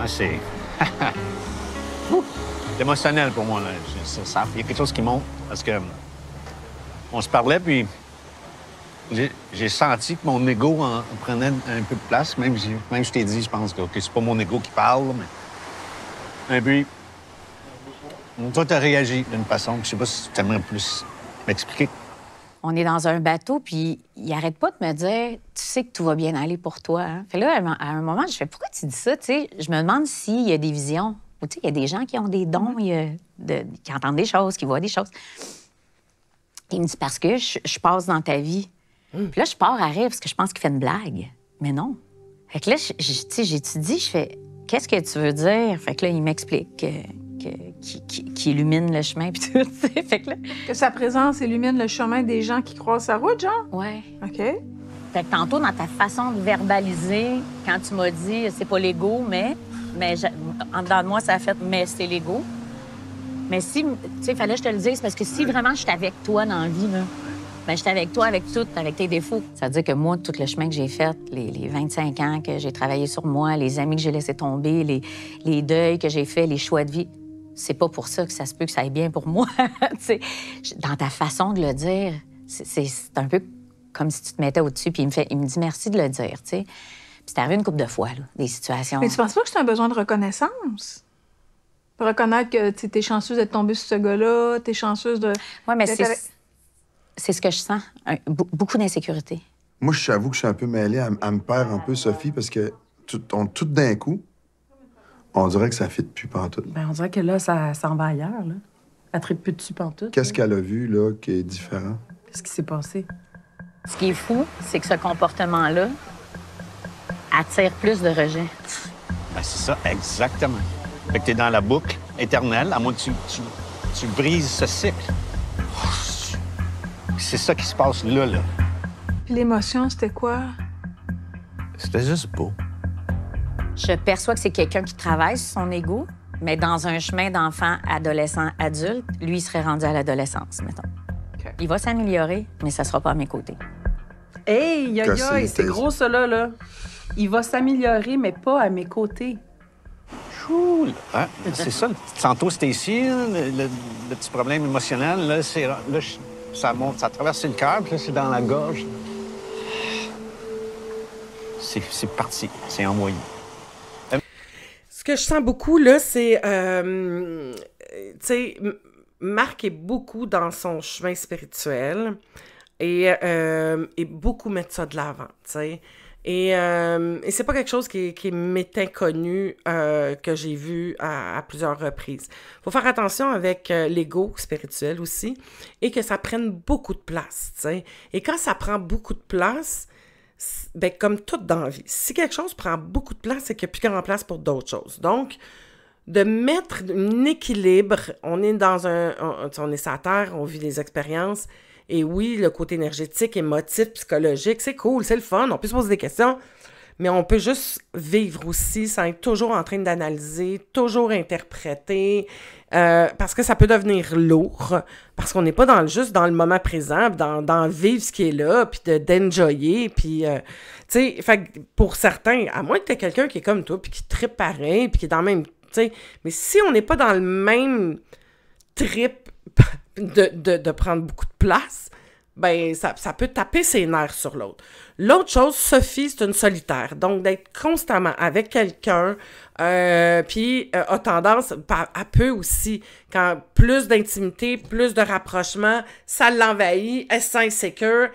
C'est émotionnel pour moi, là. Il y a quelque chose qui monte parce que on se parlait, puis j'ai senti que mon ego en prenait un peu de place. Même je t'ai dit, je pense que c'est pas mon ego qui parle, mais... Et puis, toi, t'as réagi d'une façon que je sais pas si tu aimerais plus m'expliquer. On est dans un bateau, puis il arrête pas de me dire « Tu sais que tout va bien aller pour toi. Hein? » Fait là, à un moment, je fais « Pourquoi tu dis ça? » Tu sais, je me demande s'il y a des visions. Ou tu sais, il y a des gens qui ont des dons, qui entendent des choses, qui voient des choses. Il me dit « Parce que je passe dans ta vie. Puis là, je pars à rire parce que je pense qu'il fait une blague. Mais non. Fait que là, j'étudie, je fais « Qu'est-ce que tu veux dire? » Fait que là, il m'explique qui illumine le chemin, puis tout, fait que là... Que sa présence illumine le chemin des gens qui croisent sa route, genre? Ouais. OK. Fait que tantôt, dans ta façon de verbaliser, quand tu m'as dit « c'est pas l'ego, mais en dedans de moi, ça a fait « mais c'est l'ego ». Mais si, tu sais, il fallait que je te le dise, parce que si vraiment j'étais avec toi dans la vie, là, ben j'étais avec toi, avec tout, avec tes défauts. Ça veut dire que moi, tout le chemin que j'ai fait, les 25 ans que j'ai travaillé sur moi, les amis que j'ai laissés tomber, les deuils que j'ai faits, les choix de vie, c'est pas pour ça que ça se peut que ça aille bien pour moi. Dans ta façon de le dire, c'est un peu comme si tu te mettais au-dessus, puis il me dit merci de le dire, tu sais. Puis c'est arrivé une couple de fois, là, des situations. Mais tu penses pas que c'est un besoin de reconnaissance? De reconnaître que t'es chanceuse d'être tombée sur ce gars-là, t'es chanceuse de... Oui, mais c'est ce que je sens, beaucoup d'insécurité. Moi, j'avoue que je suis un peu mêlée. Elle me perd un peu, Sophie, parce que tout d'un coup, on dirait que ça ne fit plus pantoute. Ben, on dirait que là, ça s'en va ailleurs, là. Elle ne plus dessus pantoute. Qu'est-ce qu'elle a vu, là, qui est différent? Qu'est-ce qui s'est passé? Ce qui est fou, c'est que ce comportement-là attire plus de rejet. Ben, c'est ça, exactement. Fait que t'es dans la boucle éternelle, à moins que tu brises ce cycle. C'est ça qui se passe là. Puis l'émotion, c'était quoi? C'était juste beau. Je perçois que c'est quelqu'un qui travaille sur son ego, mais dans un chemin d'enfant, adolescent, adulte, lui, il serait rendu à l'adolescence, mettons. Okay. Il va s'améliorer, mais ça sera pas à mes côtés. Hey, c'est gros ça, là. Il va s'améliorer, mais pas à mes côtés. Chou! Hein? C'est ça. Tantôt, c'était ici, le petit problème émotionnel. Là, ça monte, ça traverse le cœur, puis là, c'est dans la gorge. C'est parti. C'est envoyé. Ce que je sens beaucoup, là, c'est... tu sais, Marc est beaucoup dans son chemin spirituel et beaucoup mettre ça de l'avant, tu sais. Et c'est pas quelque chose qui m'est inconnu, que j'ai vu à plusieurs reprises. Faut faire attention avec l'ego spirituel aussi et que ça prenne beaucoup de place, tu sais. Et quand ça prend beaucoup de place, ben comme tout dans la vie, si quelque chose prend beaucoup de place, c'est qu'il n'y a plus grand place pour d'autres choses. Donc, de mettre un équilibre, on est on est sur la Terre, on vit des expériences. Et oui, le côté énergétique, émotif, psychologique, c'est cool, c'est le fun, on peut se poser des questions, mais on peut juste vivre aussi sans être toujours en train d'analyser, toujours interpréter, parce que ça peut devenir lourd, parce qu'on n'est pas juste dans le moment présent, dans vivre ce qui est là, puis d'enjoyer, puis, tu sais, fait que pour certains, à moins que tu aies quelqu'un qui est comme toi, puis qui trippe pareil, puis qui est dans le même, tu sais, mais si on n'est pas dans le même trip, de prendre beaucoup de place, ben ça peut taper ses nerfs sur l'autre. L'autre chose, Sophie, c'est une solitaire. Donc, d'être constamment avec quelqu'un, puis a tendance, elle peut aussi, quand plus d'intimité, plus de rapprochement, ça l'envahit, elle se sent insécure.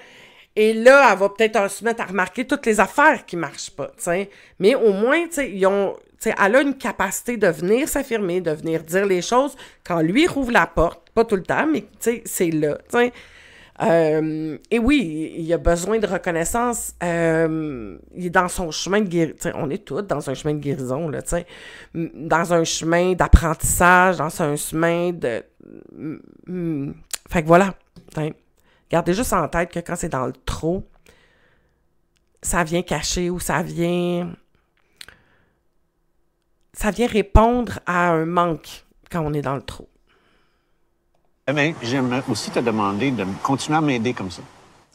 Et là, elle va peut-être se mettre à remarquer toutes les affaires qui marchent pas, tu sais. Mais au moins, tu sais, elle a une capacité de venir s'affirmer, de venir dire les choses quand lui rouvre la porte, pas tout le temps, mais tu sais, c'est là, tu sais. Et oui, il a besoin de reconnaissance. Il est dans son chemin de guérison. On est tous dans un chemin de guérison, là, tu sais. Dans un chemin d'apprentissage, dans un chemin de... Fait que voilà. T'sais. Gardez juste en tête que quand c'est dans le trop, ça vient cacher ou ça vient répondre à un manque quand on est dans le trop. Mais j'aimerais aussi te demander de continuer à m'aider comme ça.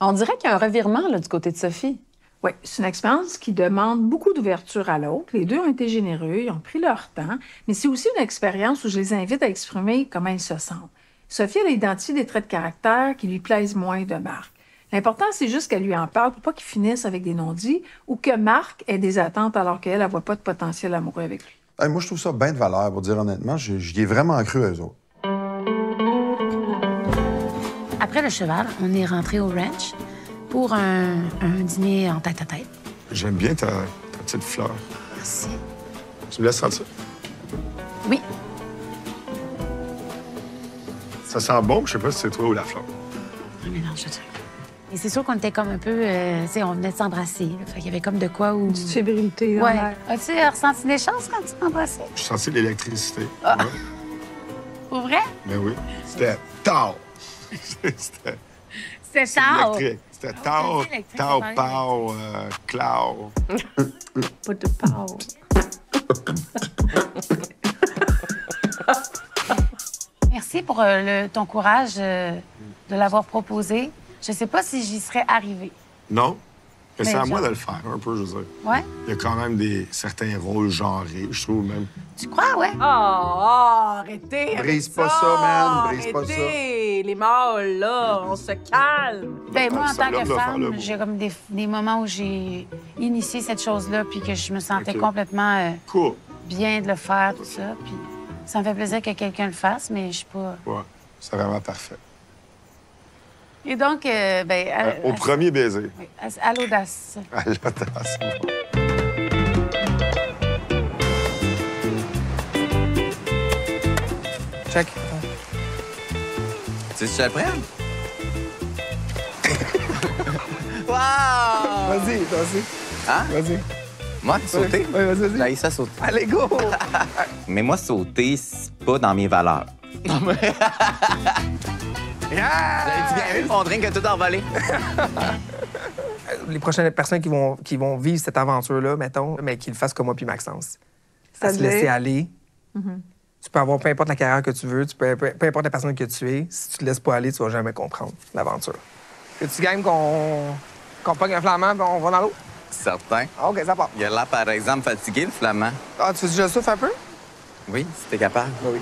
On dirait qu'il y a un revirement là, du côté de Sophie. Oui, c'est une expérience qui demande beaucoup d'ouverture à l'autre. Les deux ont été généreux, ils ont pris leur temps, mais c'est aussi une expérience où je les invite à exprimer comment ils se sentent. Sophie, elle a identifié des traits de caractère qui lui plaisent moins de Marc. L'important, c'est juste qu'elle lui en parle pour pas qu'il finisse avec des non-dits ou que Marc ait des attentes alors qu'elle ne voit pas de potentiel amoureux avec lui. Hey, moi, je trouve ça bien de valeur, pour dire honnêtement. J'y ai vraiment cru à eux autres. Après le cheval, on est rentré au ranch pour un dîner en tête-à-tête. J'aime bien ta petite fleur. Merci. Tu me laisses sentir? Oui. Ça sent bon, je sais pas si c'est toi ou la fleur. Un mélange de ça. Et c'est sûr qu'on était comme un peu... tu sais, on venait de s'embrasser. Fait qu'il y avait comme de quoi où... Une petite fébrilité. Ouais. As-tu ressenti des choses quand tu t'embrassais? J'ai senti l'électricité. Ah. Ouais. Pour vrai? Ben oui. C'était tard. C'était tard. électrique. C'était tard, pau, clau. Pas de pau. Merci pour ton courage de l'avoir proposé. Je sais pas si j'y serais arrivée. Non. Mais c'est à moi genre... de le faire, un peu, je veux dire. Ouais? Il y a quand même certains rôles genrés, je trouve même. Tu crois, ouais? Oh, arrêtez! Brise pas ça, man! Brise pas ça! Les mâles, là, on se calme! Ben moi, en tant que femme, j'ai comme des moments où j'ai initié cette chose-là puis que je me sentais complètement bien de le faire, tout ça. Puis ça me fait plaisir que quelqu'un le fasse, mais je suis pas... Ouais, c'est vraiment parfait. Et donc, au premier baiser. Oui, à l'audace. À l'audace. Check. Tu veux que je te le prenne? Wow! Vas-y. Hein? Vas-y. Moi, sauter? Oui, vas-y. J'ai ça sauter. Allez, go! Mais moi, sauter, c'est pas dans mes valeurs. Non, mais... J'avais-tu bien vu mon drink a tout envolé? Les prochaines personnes qui vont vivre cette aventure-là, mettons, mais qu'ils le fassent comme moi puis Maxence. À se laisser aller. Mm-hmm. Tu peux avoir peu importe la carrière que tu veux, peu importe la personne que tu es. Si tu te laisses pas aller, tu vas jamais comprendre l'aventure. Veux-tu game qu'on pogne un flamand et on va dans l'eau? Certain. OK, ça part. Il a l'air, par exemple, fatigué, le flamand. Ah, tu veux que je souffle un peu? Oui, si t'es capable. Oui.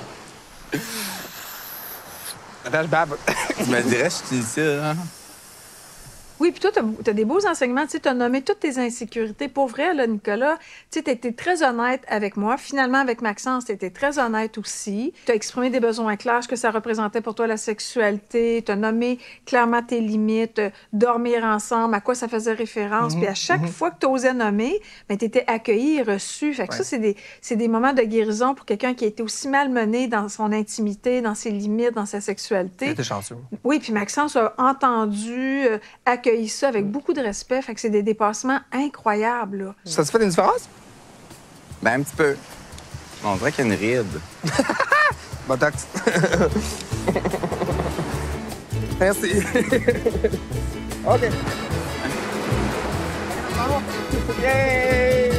Attends, je babe. Tu me dirais, je suis ici, là. Oui, puis toi, t'as des beaux enseignements. Tu sais, t'as nommé toutes tes insécurités. Pour vrai, là, Nicolas, tu sais, t'as été très honnête avec moi. Finalement, avec Maxence, t'as été très honnête aussi. T'as exprimé des besoins clairs, ce que ça représentait pour toi, la sexualité. T'as nommé clairement tes limites, dormir ensemble, à quoi ça faisait référence. Puis à chaque fois que t'osais nommer, bien, t'étais accueilli et reçu. Fait que ça, c'est des moments de guérison pour quelqu'un qui a été aussi malmené dans son intimité, dans ses limites, dans sa sexualité. T'es chanceux. Oui, puis Maxence a entendu, accueilli ça avec beaucoup de respect. Fait que c'est des dépassements incroyables. Là. Ça te fait une différence? Ben, un petit peu. On dirait qu'il y a une ride. Botox. Merci. OK. Yay!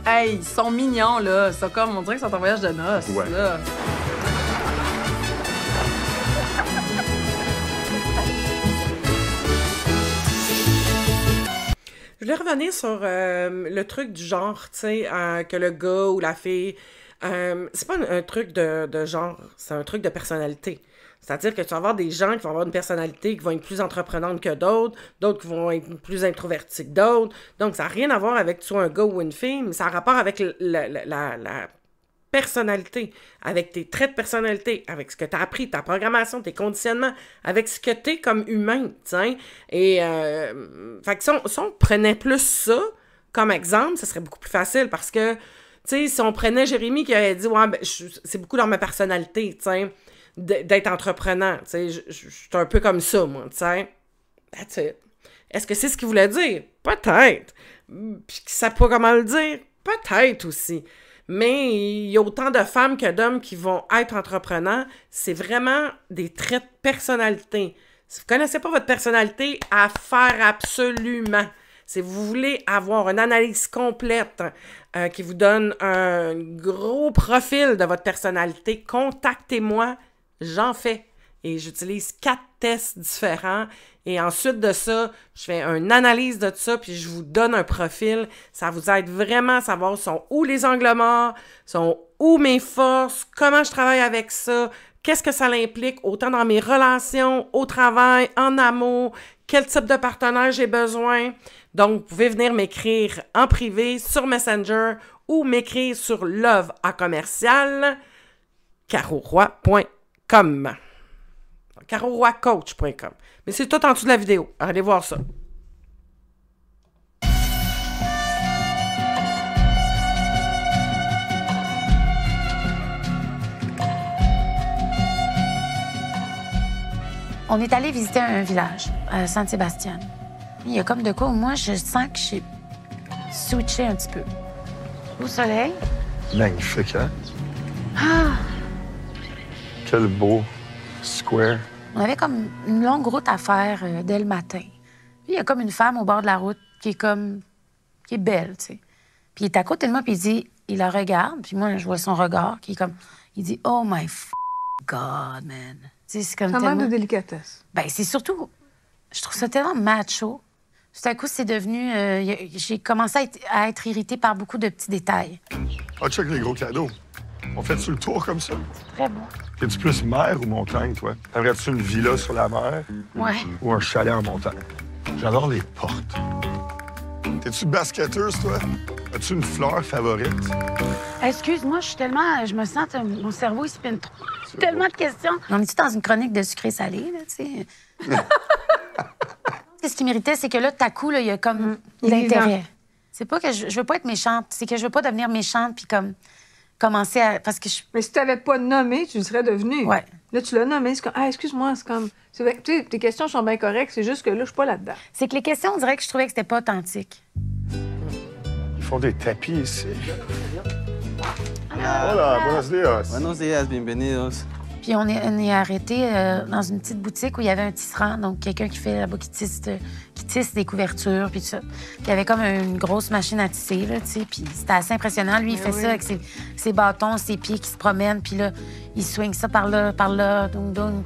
Hey, ils sont mignons, là. C'est comme, on dirait qu'ils sont en voyage de noces. Ouais. Là. Je voulais revenir sur le truc du genre, tu sais, que le gars ou la fille... c'est pas un truc de genre, c'est un truc de personnalité. C'est-à-dire que tu vas avoir des gens qui vont avoir une personnalité qui vont être plus entreprenantes que d'autres qui vont être plus introvertis que d'autres. Donc, ça n'a rien à voir avec tu sois un gars ou une fille, mais ça a rapport avec la personnalité, avec tes traits de personnalité, avec ce que tu as appris, ta programmation, tes conditionnements, avec ce que tu es comme humain, tu sais. Et, fait que si on prenait plus ça comme exemple, ça serait beaucoup plus facile parce que, tu sais, si on prenait Jérémy qui avait dit, ouais, ben, c'est beaucoup dans ma personnalité, tu sais, d'être entreprenant, tu sais, je suis un peu comme ça, moi, tu sais. That's it. Est-ce que c'est ce qu'il voulait dire? Peut-être. Puis qu'il ne sait pas comment le dire? Peut-être aussi. Mais il y a autant de femmes que d'hommes qui vont être entrepreneurs. C'est vraiment des traits de personnalité. Si vous ne connaissez pas votre personnalité, à faire absolument. Si vous voulez avoir une analyse complète qui vous donne un gros profil de votre personnalité, contactez-moi, j'en fais. Et j'utilise 4 tests différents. Et ensuite de ça, je fais une analyse de ça, puis je vous donne un profil. Ça vous aide vraiment à savoir sont où les angles morts, sont où mes forces, comment je travaille avec ça, qu'est-ce que ça implique, autant dans mes relations, au travail, en amour, quel type de partenaire j'ai besoin. Donc, vous pouvez venir m'écrire en privé sur Messenger ou m'écrire sur love@caroroy.com. caroroycoach.com. Mais c'est tout en dessous de la vidéo. Allez voir ça. On est allé visiter un village, à Saint-Sébastien. Il y a comme de quoi où moi, je sens que j'ai switché un petit peu. Au soleil. Magnifique, hein? Ah! Quel beau square. On avait comme une longue route à faire dès le matin. Puis il y a comme une femme au bord de la route qui est belle, tu sais. Puis il est à côté de moi, puis il la regarde, puis moi, je vois son regard, qui est comme... Il dit « Oh my God, man! » C'est comme tellement de délicatesse. Ben c'est surtout... Je trouve ça tellement macho. Tout à coup, c'est devenu... j'ai commencé à être irritée par beaucoup de petits détails. Ah, check les gros cadeaux. On fait-tu le tour comme ça? Très bon. Es-tu plus mer ou montagne, toi? Aimerais-tu une villa sur la mer? Ouais. Ou un chalet en montagne? J'adore les portes. T'es-tu basketteuse, toi? As-tu une fleur favorite? Excuse-moi, je me sens... Mon cerveau, il spinne trop. Tellement de questions. On est-tu dans une chronique de sucré-salé, là, tu sais? Ce qui m'irritait, c'est que là, tout à coup, là, il y a comme de l'intérêt. C'est pas que je veux pas être méchante, c'est que je veux pas devenir méchante puis comme commencer à... Parce que Mais si tu n'avais pas nommé, tu le serais devenu. Ouais. Là, tu l'as nommé, c'est comme... Ah, excuse-moi, c'est comme... Tu sais, tes questions sont bien correctes, c'est juste que là, je suis pas là-dedans. C'est que les questions, on dirait que je trouvais que c'était pas authentique. Ils font des tapis ici. Hola, buenos dias. Buenos dias, bienvenidos. Puis on est arrêté dans une petite boutique où il y avait un tisserand, donc quelqu'un qui fait là-bas qui tisse des couvertures, puis tout ça. Puis il y avait comme une grosse machine à tisser, là, tu sais, puis c'était assez impressionnant. Lui, il fait ça avec ses bâtons, ses pieds qui se promènent, puis là, il swing ça par là, dung, dung.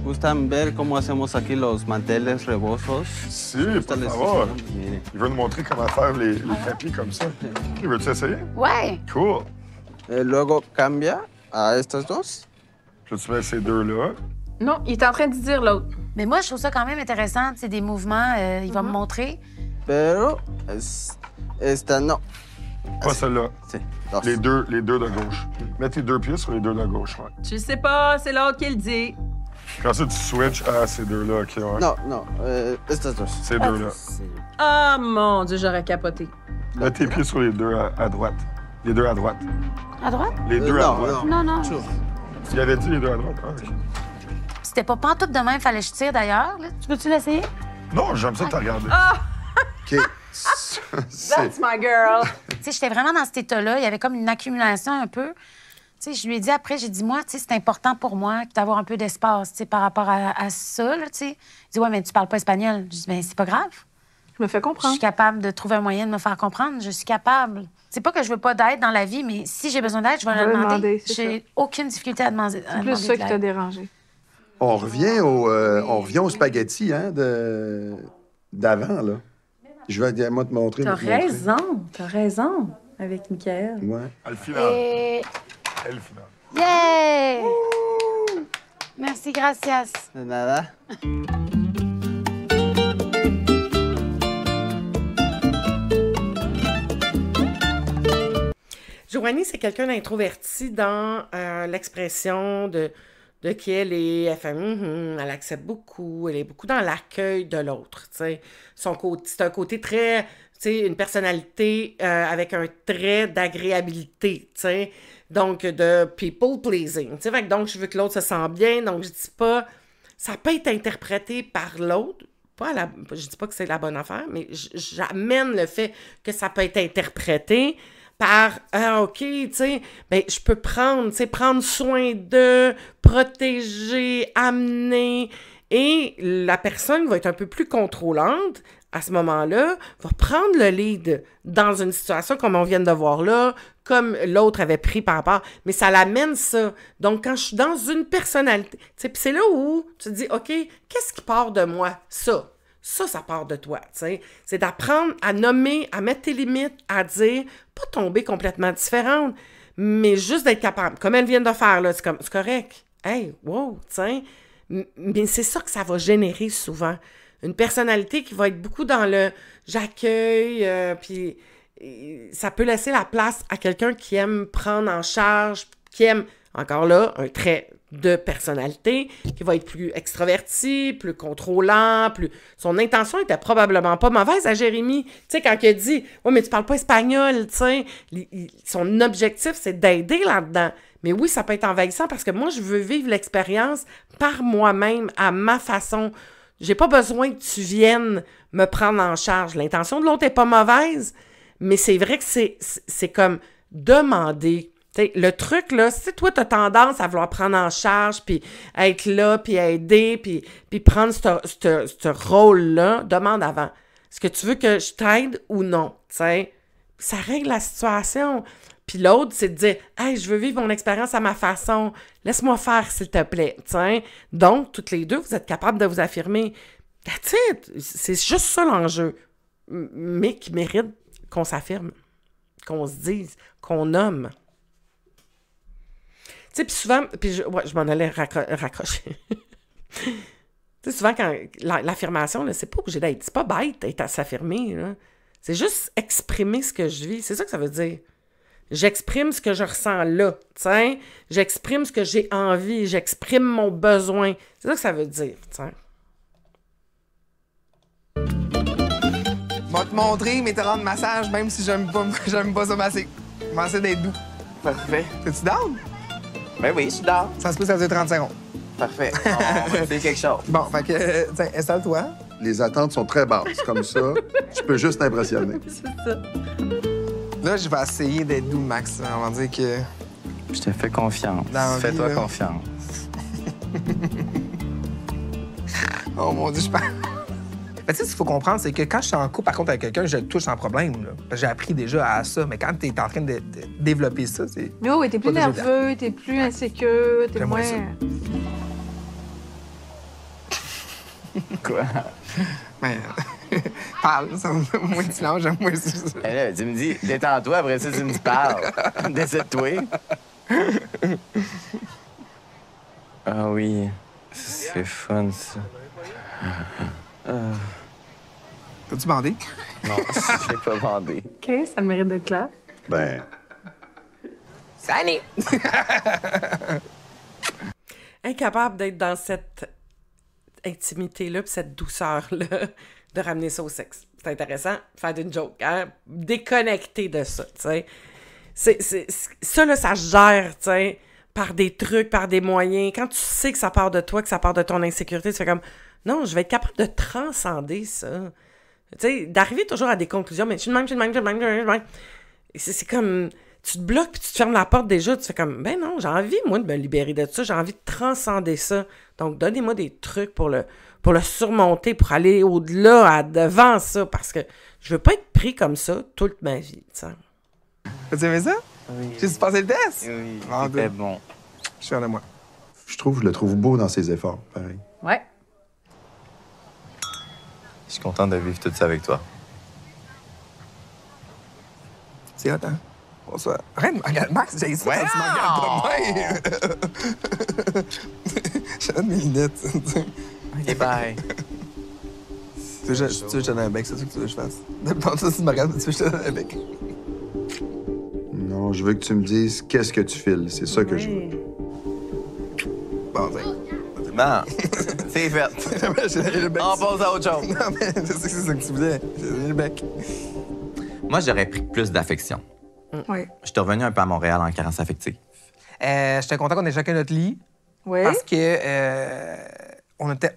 ¿Gustan ver cómo hacemos aquí los manteles rebosos? Si, por favor. Il veut nous montrer comment faire les tapis comme ça. Veux-tu essayer? Ouais. Cool. Luego cambia a estos dos. Là, tu mets ces deux-là. Non, il est en train de dire l'autre. Mais moi, je trouve ça quand même intéressant, c'est des mouvements, il va me montrer. Pero, no. Pas celle-là. Les deux de gauche. Mets tes deux pieds sur les deux de gauche, ouais. Je sais pas, c'est l'autre qui le dit. Quand ça, tu switches à ces deux-là, OK, ouais. Non, estos dos. Ces deux-là. Ah, mon Dieu, j'aurais capoté. Mets tes pieds sur les deux à droite. Les deux à droite. À droite? Les deux à droite. Non. Tu avais dit les deux à droite? Ah, OK. C'était pas pantoute de même, fallait que je tire d'ailleurs. Tu peux-tu l'essayer? Non, j'aime ça que t'as regardé. Ah! OK. That's my girl. Tu sais, j'étais vraiment dans cet état-là. Il y avait comme une accumulation un peu. Tu sais, je lui ai dit après, j'ai dit, moi, tu sais, c'est important pour moi d'avoir un peu d'espace, tu sais, par rapport à ça, là, tu sais. Il dit, ouais, mais tu parles pas espagnol. Je dis, ben c'est pas grave. Je me fais comprendre. Je suis capable de trouver un moyen de me faire comprendre. Je suis capable. C'est pas que je veux pas d'aide dans la vie, mais si j'ai besoin d'aide, je vais le demander. J'ai aucune difficulté à demander. C'est plus ça qui t'a dérangé. On revient au spaghetti, hein, d'avant, là. Je vais moi te montrer. T'as raison, avec Michael. Ouais. À le final. Et... À le final. Yeah! Merci, gracias. De nada. Joanie, c'est quelqu'un d'introverti dans l'expression de qui elle est. Elle fait elle accepte beaucoup, elle est beaucoup dans l'accueil de l'autre. C'est un côté très, une personnalité avec un trait d'agréabilité, t'sais. Donc de people pleasing. Donc je veux que l'autre se sente bien, donc je dis pas. Ça peut être interprété par l'autre. Je dis pas que c'est la bonne affaire, mais j'amène le fait que ça peut être interprété par OK, je peux prendre soin de, protéger, amener, et la personne va être un peu plus contrôlante à ce moment-là, va prendre le lead dans une situation comme on vient de voir là, comme l'autre avait pris par rapport, mais ça l'amène ça. Donc, quand je suis dans une personnalité, puis c'est là où tu te dis, OK, qu'est-ce qui part de moi? Ça part de toi, tu sais. C'est d'apprendre à nommer, à mettre tes limites, à dire, pas tomber complètement différente, mais juste d'être capable. Comme elle vient de faire, là, c'est correct. Hey, wow, tu sais. Mais c'est ça que ça va générer souvent. Une personnalité qui va être beaucoup dans le j'accueille, puis ça peut laisser la place à quelqu'un qui aime prendre en charge, qui aime, encore là, un trait de personnalité, qui va être plus extraverti, plus contrôlant, plus... Son intention était probablement pas mauvaise à Jérémy. Tu sais, quand il a dit « Ouais, mais tu parles pas espagnol, tu sais. » Son objectif, c'est d'aider là-dedans. Mais oui, ça peut être envahissant parce que moi, je veux vivre l'expérience par moi-même, à ma façon. J'ai pas besoin que tu viennes me prendre en charge. L'intention de l'autre est pas mauvaise, mais c'est vrai que c'est comme demander. T'sais, le truc, là, si toi, tu as tendance à vouloir prendre en charge, puis être là, puis aider, puis prendre ce rôle-là, demande avant. Est-ce que tu veux que je t'aide ou non? T'sais? Ça règle la situation. Puis l'autre, c'est de dire « Hey, je veux vivre mon expérience à ma façon. Laisse-moi faire, s'il te plaît. » Donc, toutes les deux, vous êtes capables de vous affirmer. That's it. C'est juste ça l'enjeu. Mais qui mérite qu'on s'affirme, qu'on se dise, qu'on nomme. Tu sais, puis souvent, je m'en allais raccrocher. Tu sais, souvent, quand l'affirmation, là, c'est pas obligé d'être, c'est pas bête d'être à s'affirmer, là. C'est juste exprimer ce que je vis. C'est ça que ça veut dire. J'exprime ce que je ressens là, tu sais. J'exprime ce que j'ai envie, j'exprime mon besoin. C'est ça que ça veut dire, tu sais. Je vais te montrer mes terrains de massage, même si j'aime pas ça masser. Je vais essayer d'être doux. Parfait. T'es-tu down? Ben oui, je suis down. Ça se peut, ça dure 30 secondes. Parfait. On va essayer quelque chose. Bon, fait que, tiens, installe-toi. Les attentes sont très basses, comme ça. Tu peux juste t'impressionner. C'est ça. Là, je vais essayer d'être doux, Max. On va dire que... Je te fais confiance. Fais-toi confiance. Oh mon Dieu, je parle. Mais tu sais, ce qu'il faut comprendre, c'est que quand je suis en couple, par contre, avec quelqu'un, je le touche sans problème. Là. Parce que j'ai appris déjà à ça. Mais quand tu es en train de développer ça, c'est... Mais oui, t'es plus nerveux, t'es plus insécure, t'es moins... Quoi? Ben, parle, ça me fait moins de silence, j'aime moins ça. Là, tu me dis, détends-toi, après ça, tu me dis parle. Décide-toi. Ah oui, c'est fun, ça. T'as-tu bandé? Non, je l'ai pas bandé. OK, ça le mérite d'être clair. Ben... Salut! Incapable d'être dans cette intimité-là puis cette douceur-là, de ramener ça au sexe. C'est intéressant, faire d'une joke, hein? Déconnecter de ça, tu sais. Ça, là, ça se gère, tu sais, par des trucs, par des moyens. Quand tu sais que ça part de toi, que ça part de ton insécurité, tu fais comme, non, je vais être capable de transcender ça. Tu sais, d'arriver toujours à des conclusions, mais je suis de même. C'est comme, tu te bloques puis tu te fermes la porte déjà, tu fais comme, ben non, j'ai envie, moi, de me libérer de ça, j'ai envie de transcender ça. Donc, donnez-moi des trucs pour le surmonter, pour aller au-delà, devant ça, parce que je veux pas être pris comme ça toute ma vie, tu sais. As-tu aimé ça? Oui. J'ai passé le test? Oui, c'était bon. Je suis fier de moi. Je le trouve beau dans ses efforts, pareil. Ouais. Je suis content de vivre tout ça avec toi. C'est hot, hein? Bonsoir. Arrête, regarde, Max, j'ai ça, tu me regardes de même. J'ai mes lunettes. OK, bye. Tu veux que je te donne un bec, c'est ça que tu veux que je fasse? Depuis ça, tu me regardes, tu veux que je te donne un bec? Non, je veux que tu me dises qu'est-ce que tu files. C'est ça que je veux. Bon, Bon, c'est fait. Le bec. On passe à autre chose. Non, mais je sais que c'est ça que tu voulais. J'ai donné le bec. Moi, j'aurais pris plus d'affection. Oui. Je suis revenu un peu à Montréal en carence affective. J'étais content qu'on ait chacun notre lit. Oui. Parce que on était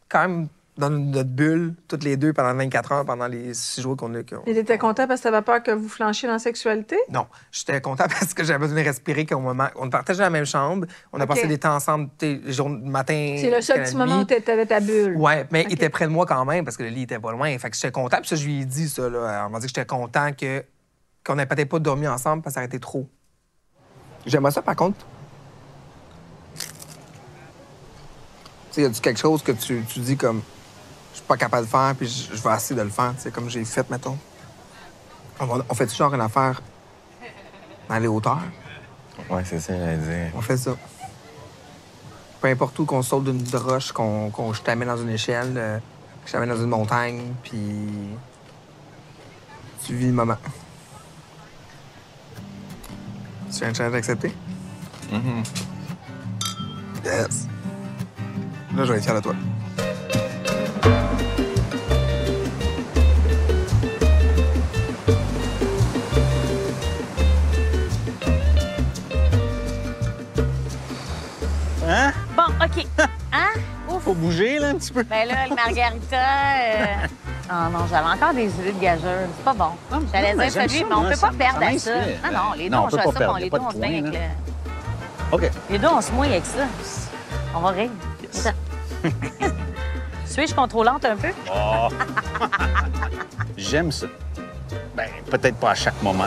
quand même dans notre bulle, toutes les deux, pendant 24 heures, pendant les 6 jours qu'on a. Et t'étais content parce que t'avais peur que vous flanchiez dans la sexualité? Non, j'étais content parce que j'avais besoin de respirer qu'au moment. On partageait la même chambre. On a passé des temps ensemble, les jours matin. C'est le seul petit moment où t'avais ta bulle. Ouais, mais il était près de moi quand même parce que le lit était pas loin. Fait que j'étais content. Puis ça, je lui ai dit ça, là. On m'a dit que j'étais content qu'on n'ait peut-être pas dormi ensemble parce que ça aurait été trop. J'aimerais ça, par contre. Tu sais, y a-tu quelque chose que tu dis comme. Je suis pas capable de faire, puis je vais essayer de le faire, tu sais, comme j'ai fait, mettons. On fait-tu genre une affaire dans les hauteurs? Ouais, c'est ça, j'allais dire. On fait ça. Peu importe où qu'on saute d'une roche, je t'amène dans une échelle, que je t'amène dans une montagne, puis tu vis le moment. Tu as un challenge accepté? Yes. Là, je vais être fier de toi. Hein? Bon, OK. Hein? Ouf. Faut bouger, là, un petit peu. Ben là, le margarita... Oh non, j'avais encore des idées de gageure. C'est pas bon. J'allais dire celui, mais on peut pas perdre à ça. Ah non, les deux, on joue à ça, les deux, on se baigne avec le... OK. Les deux, on se mouille avec ça. On va rire. Yes. Suis-je contrôlante un peu? Oh. J'aime ça. Ben, peut-être pas à chaque moment,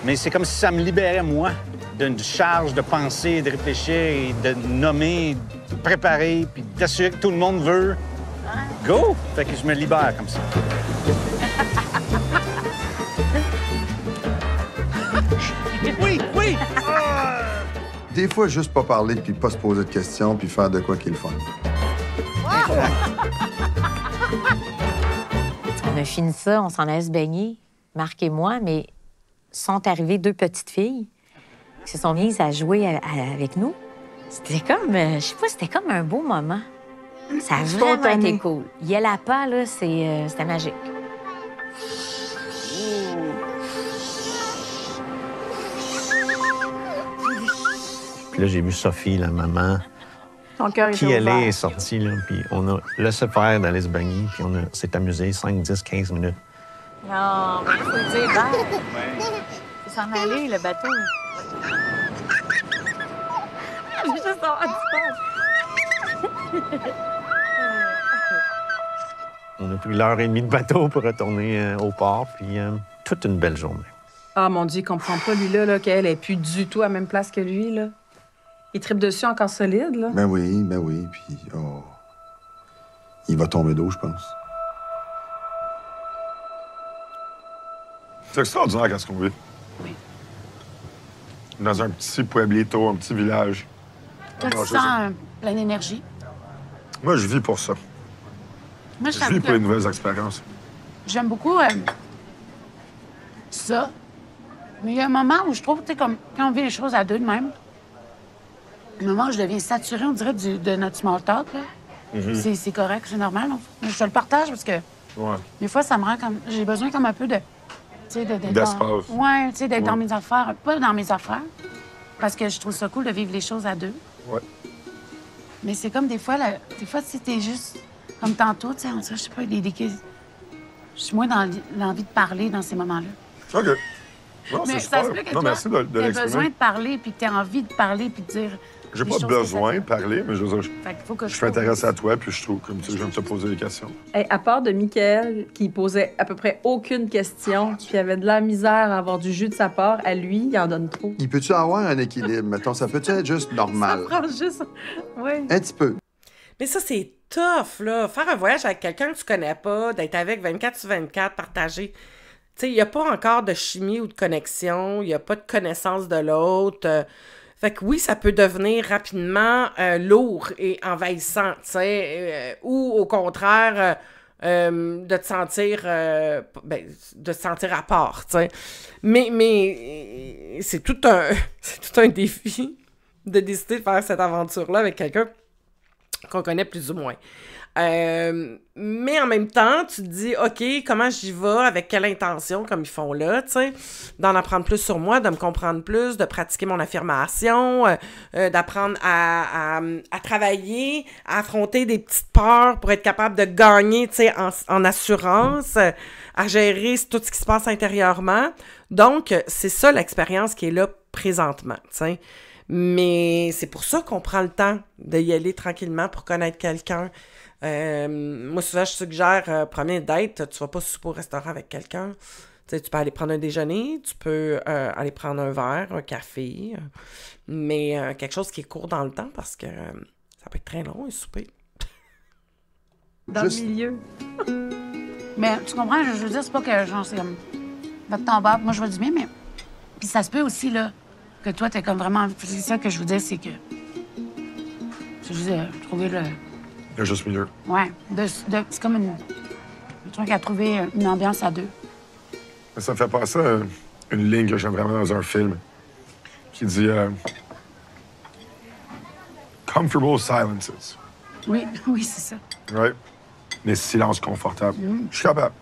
mais c'est comme si ça me libérait, moi, d'une charge de penser, de réfléchir et de nommer, de préparer, puis d'assurer que tout le monde veut. Go! Fait que je me libère comme ça. Oui, oui! Des fois, juste pas parler, puis pas se poser de questions, puis faire de quoi qu'il est le fun. On a fini ça, on s'en allait se baigner, Marc et moi, mais sont arrivées deux petites filles qui se sont mises à jouer avec nous. C'était comme, je sais pas, c'était comme un beau moment. Ça a vraiment été cool. Yelapa, là, c'était magique. Puis là, j'ai vu Sophie, la maman, qui elle est sortie, là, puis on a laissé faire d'aller se baigner, puis on s'est amusé 5, 10, 15 minutes. Non, mais il faut le dire, faut s'en aller, le bateau. J'ai juste avoir du fun. On a pris l'heure et demie de bateau pour retourner au port, puis toute une belle journée. Ah, mon Dieu, il comprend pas, lui-là, qu'elle est plus du tout à la même place que lui, là. Il tripe dessus encore solide, là. Ben oui, puis il va tomber d'eau, je pense. C'est extraordinaire qu'est-ce qu'on vit. Oui. Dans un petit pueblito, un petit village, Toi, tu te sens plein d'énergie? Moi, je vis pour ça. Moi, je vis pour les nouvelles expériences. J'aime beaucoup ça. Mais il y a un moment où je trouve, tu sais, comme quand on vit les choses à deux de même, un moment où je deviens saturée, on dirait, de notre small talk, là. C'est correct, c'est normal. Je te le partage parce que des fois, ça me rend comme... J'ai besoin comme un peu de... D'espace. Ouais, tu sais, d'être dans mes affaires. Pas dans mes affaires, parce que je trouve ça cool de vivre les choses à deux. Ouais. Mais c'est comme des fois, si t'es juste... Comme tantôt, tu sais, je sais pas, je suis moins dans l'envie de parler dans ces moments-là. OK. Non, c'est super. Non, merci de l'exprimer. T'as besoin de parler, puis que t'as envie de parler, puis de dire... J'ai pas besoin de parler, mais je veux dire, je suis intéressé à toi, puis je trouve, comme tu sais, je viens de te poser des questions. Hey, à part de Mickaël, qui posait à peu près aucune question, puis avait de la misère à avoir du jus de sa part, à lui, il en donne trop. Il peut-tu avoir un équilibre? Mettons, ça peut-tu être juste normal? Ça prend juste... Oui. Un petit peu. Mais ça, c'est tough, là. Faire un voyage avec quelqu'un que tu connais pas, d'être avec 24/24, partager. Tu sais, il n'y a pas encore de chimie ou de connexion, il n'y a pas de connaissance de l'autre. Fait que oui, ça peut devenir rapidement lourd et envahissant, tu sais, ou au contraire, de te sentir à part, tu sais. Mais c'est tout un défi de décider de faire cette aventure-là avec quelqu'un qu'on connaît plus ou moins. Mais en même temps, tu te dis, OK, comment j'y vais, avec quelle intention, comme ils font là, tu sais, d'en apprendre plus sur moi, de me comprendre plus, de pratiquer mon affirmation, d'apprendre à travailler, à affronter des petites peurs pour être capable de gagner, tu sais, en assurance, à gérer tout ce qui se passe intérieurement. Donc, c'est ça l'expérience qui est là présentement, tu sais. Mais c'est pour ça qu'on prend le temps d'y aller tranquillement pour connaître quelqu'un. Moi, souvent, je suggère, premier date, tu vas pas souper au restaurant avec quelqu'un. Tu sais, tu peux aller prendre un déjeuner, tu peux aller prendre un verre, un café, mais quelque chose qui est court dans le temps parce que ça peut être très long, un souper. Dans le milieu. Mais tu comprends, je veux dire, c'est pas que genre, c'est comme votre temps bas, moi je veux du bien, mais. Puis ça se peut aussi, là, que toi, t'es comme vraiment. C'est ça que je vous dis, c'est que. C'est juste trouver le. Le juste milieu. Ouais. C'est comme un truc à trouver une ambiance à deux. Ça me fait penser à une ligne que j'aime vraiment dans un film qui dit Comfortable silences. Oui, oui, c'est ça. Ouais. Les silences confortables. Je suis capable.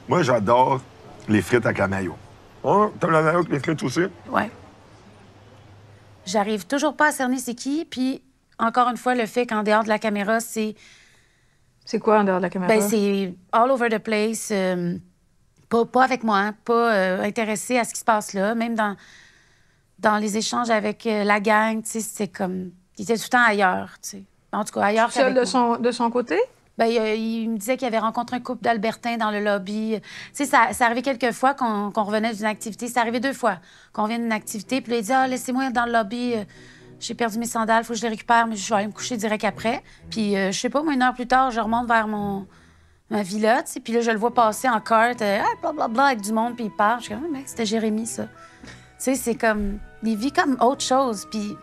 Moi, j'adore les frites avec la mayo. Oh, t'aimes la mayo avec les frites aussi? Ouais. J'arrive toujours pas à cerner c'est qui, puis encore une fois, le fait qu'en dehors de la caméra, c'est... C'est quoi en dehors de la caméra? Ben, c'est all over the place. Pas avec moi, pas intéressé à ce qui se passe là. Même dans les échanges avec la gang, tu sais, c'est comme... Il était tout le temps ailleurs, tu sais. En tout cas, ailleurs Seul de son côté? Ben, il me disait qu'il avait rencontré un couple d'Albertains dans le lobby. Tu sais, ça arrivait quelques fois qu'on revenait d'une activité. C'est arrivé 2 fois qu'on revient d'une activité. Puis là, il dit « Ah, laissez-moi dans le lobby. J'ai perdu mes sandales. Faut que je les récupère. Mais je vais aller me coucher direct après. » Puis, je sais pas, moi, 1 heure plus tard, je remonte vers ma villa, tu sais. Puis là, je le vois passer en carte, blablabla, avec du monde. Puis il part. Je suis comme « Mec, c'était Jérémy, ça. » Tu sais, c'est comme... Il vit comme autre chose. Puis...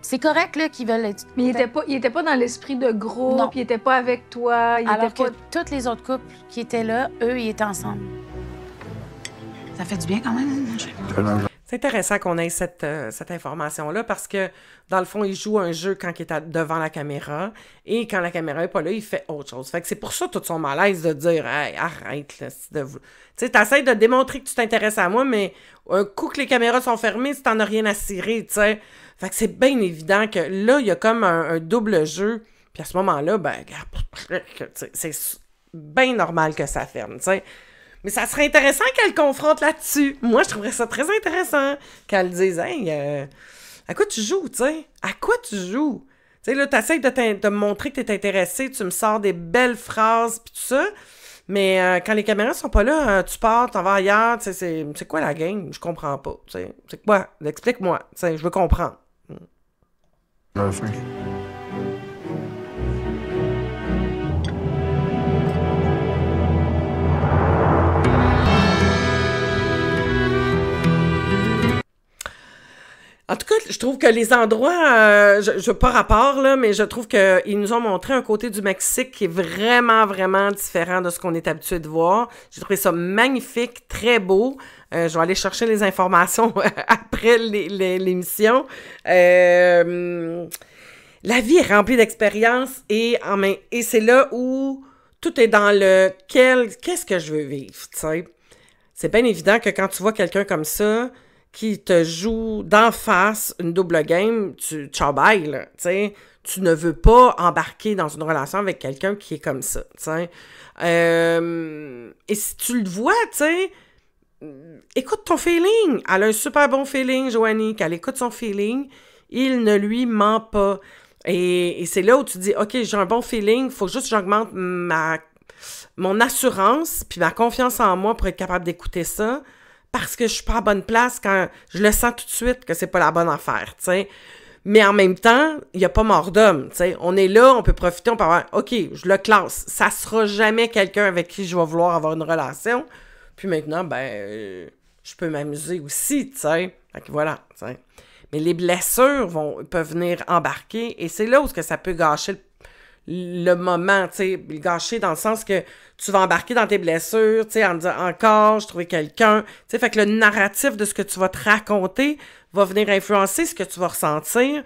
C'est correct, là, qu'ils veulent être... Mais il était pas dans l'esprit de groupe, il était pas avec toi, Alors que tous les autres couples qui étaient là, eux, ils étaient ensemble. Ça fait du bien quand même. C'est intéressant qu'on ait cette information-là parce que, dans le fond, il joue un jeu quand il est devant la caméra et quand la caméra n'est pas là, il fait autre chose. Fait que c'est pour ça tout son malaise de dire « Hey, arrête, là, tu sais, t'essaies de démontrer que tu t'intéresses à moi, mais un coup que les caméras sont fermées, tu t'en as rien à cirer, tu sais. » Fait que c'est bien évident que là, il y a comme un double jeu. Puis à ce moment-là, ben, c'est bien normal que ça ferme, tu sais. Mais ça serait intéressant qu'elle confronte là-dessus. Moi, je trouverais ça très intéressant qu'elle dise « Hey, à quoi tu joues, tu sais? À quoi tu joues? » Tu sais, là, t'essayes de me montrer que t'es intéressé, tu me sors des belles phrases, puis tout ça. Mais quand les caméras sont pas là, tu pars, t'en vas ailleurs, tu sais, c'est quoi la game? Je comprends pas, tu sais. C'est quoi? Explique-moi, tu sais, je veux comprendre. En tout cas, je trouve que les endroits, je veux pas rapport, là, mais je trouve qu'ils nous ont montré un côté du Mexique qui est vraiment, vraiment différent de ce qu'on est habitué de voir. J'ai trouvé ça magnifique, très beau. Je vais aller chercher les informations après l'émission. La vie est remplie d'expériences et c'est là où tout est dans le qu'est-ce que je veux vivre, tu sais. C'est bien évident que quand tu vois quelqu'un comme ça qui te joue d'en face une double game, tu bye, là, tu sais. Tu ne veux pas embarquer dans une relation avec quelqu'un qui est comme ça, tu sais. Et si tu le vois, tu sais, écoute ton feeling. Elle a un super bon feeling, Joanie, qu'elle écoute son feeling, il ne lui ment pas. Et c'est là où tu dis, OK, j'ai un bon feeling, il faut juste que j'augmente mon assurance puis ma confiance en moi pour être capable d'écouter ça, parce que je suis pas à bonne place quand je le sens tout de suite que c'est pas la bonne affaire, tu sais. Mais en même temps, il n'y a pas mort d'homme, tu sais. On est là, on peut profiter, on peut avoir, OK, je le classe. Ça sera jamais quelqu'un avec qui je vais vouloir avoir une relation. Puis maintenant, je peux m'amuser aussi, tu sais. Fait que voilà, tu sais. Mais les blessures peuvent venir embarquer et c'est là où ça peut gâcher le moment, tu sais, gâcher dans le sens que tu vas embarquer dans tes blessures, tu sais, en disant encore, je trouvais quelqu'un, tu sais, fait que le narratif de ce que tu vas te raconter va venir influencer ce que tu vas ressentir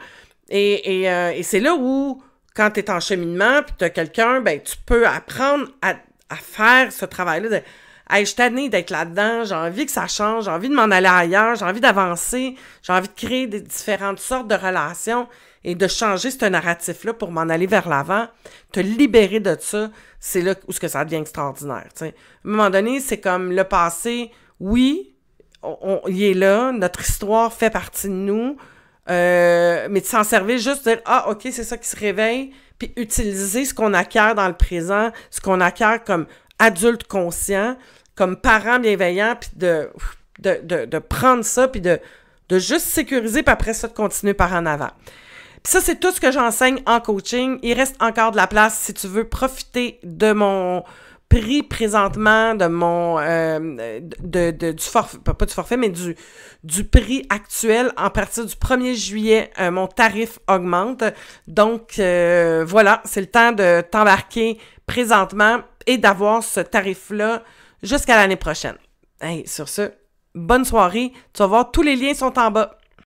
et c'est là où, quand tu es en cheminement puis tu as quelqu'un, tu peux apprendre à faire ce travail-là de hey, je suis tannée d'être là-dedans, j'ai envie que ça change, j'ai envie de m'en aller ailleurs, j'ai envie d'avancer, j'ai envie de créer des différentes sortes de relations et de changer ce narratif-là pour m'en aller vers l'avant, te libérer de ça, c'est là où ça devient extraordinaire, tu sais. À un moment donné, c'est comme le passé, oui, il est là, notre histoire fait partie de nous, mais de s'en servir juste de dire « Ah, OK, c'est ça qui se réveille », puis utiliser ce qu'on acquiert dans le présent, ce qu'on acquiert comme adulte conscient, comme parent bienveillant, puis de prendre ça, puis de juste sécuriser, puis après ça, de continuer par en avant. Puis ça, c'est tout ce que j'enseigne en coaching. Il reste encore de la place si tu veux profiter de mon prix présentement, de mon du forfait, pas du forfait, mais du prix actuel. À partir du 1er juillet, mon tarif augmente. Donc, voilà, c'est le temps de t'embarquer présentement et d'avoir ce tarif-là jusqu'à l'année prochaine. Hey, sur ce, bonne soirée. Tu vas voir, tous les liens sont en bas.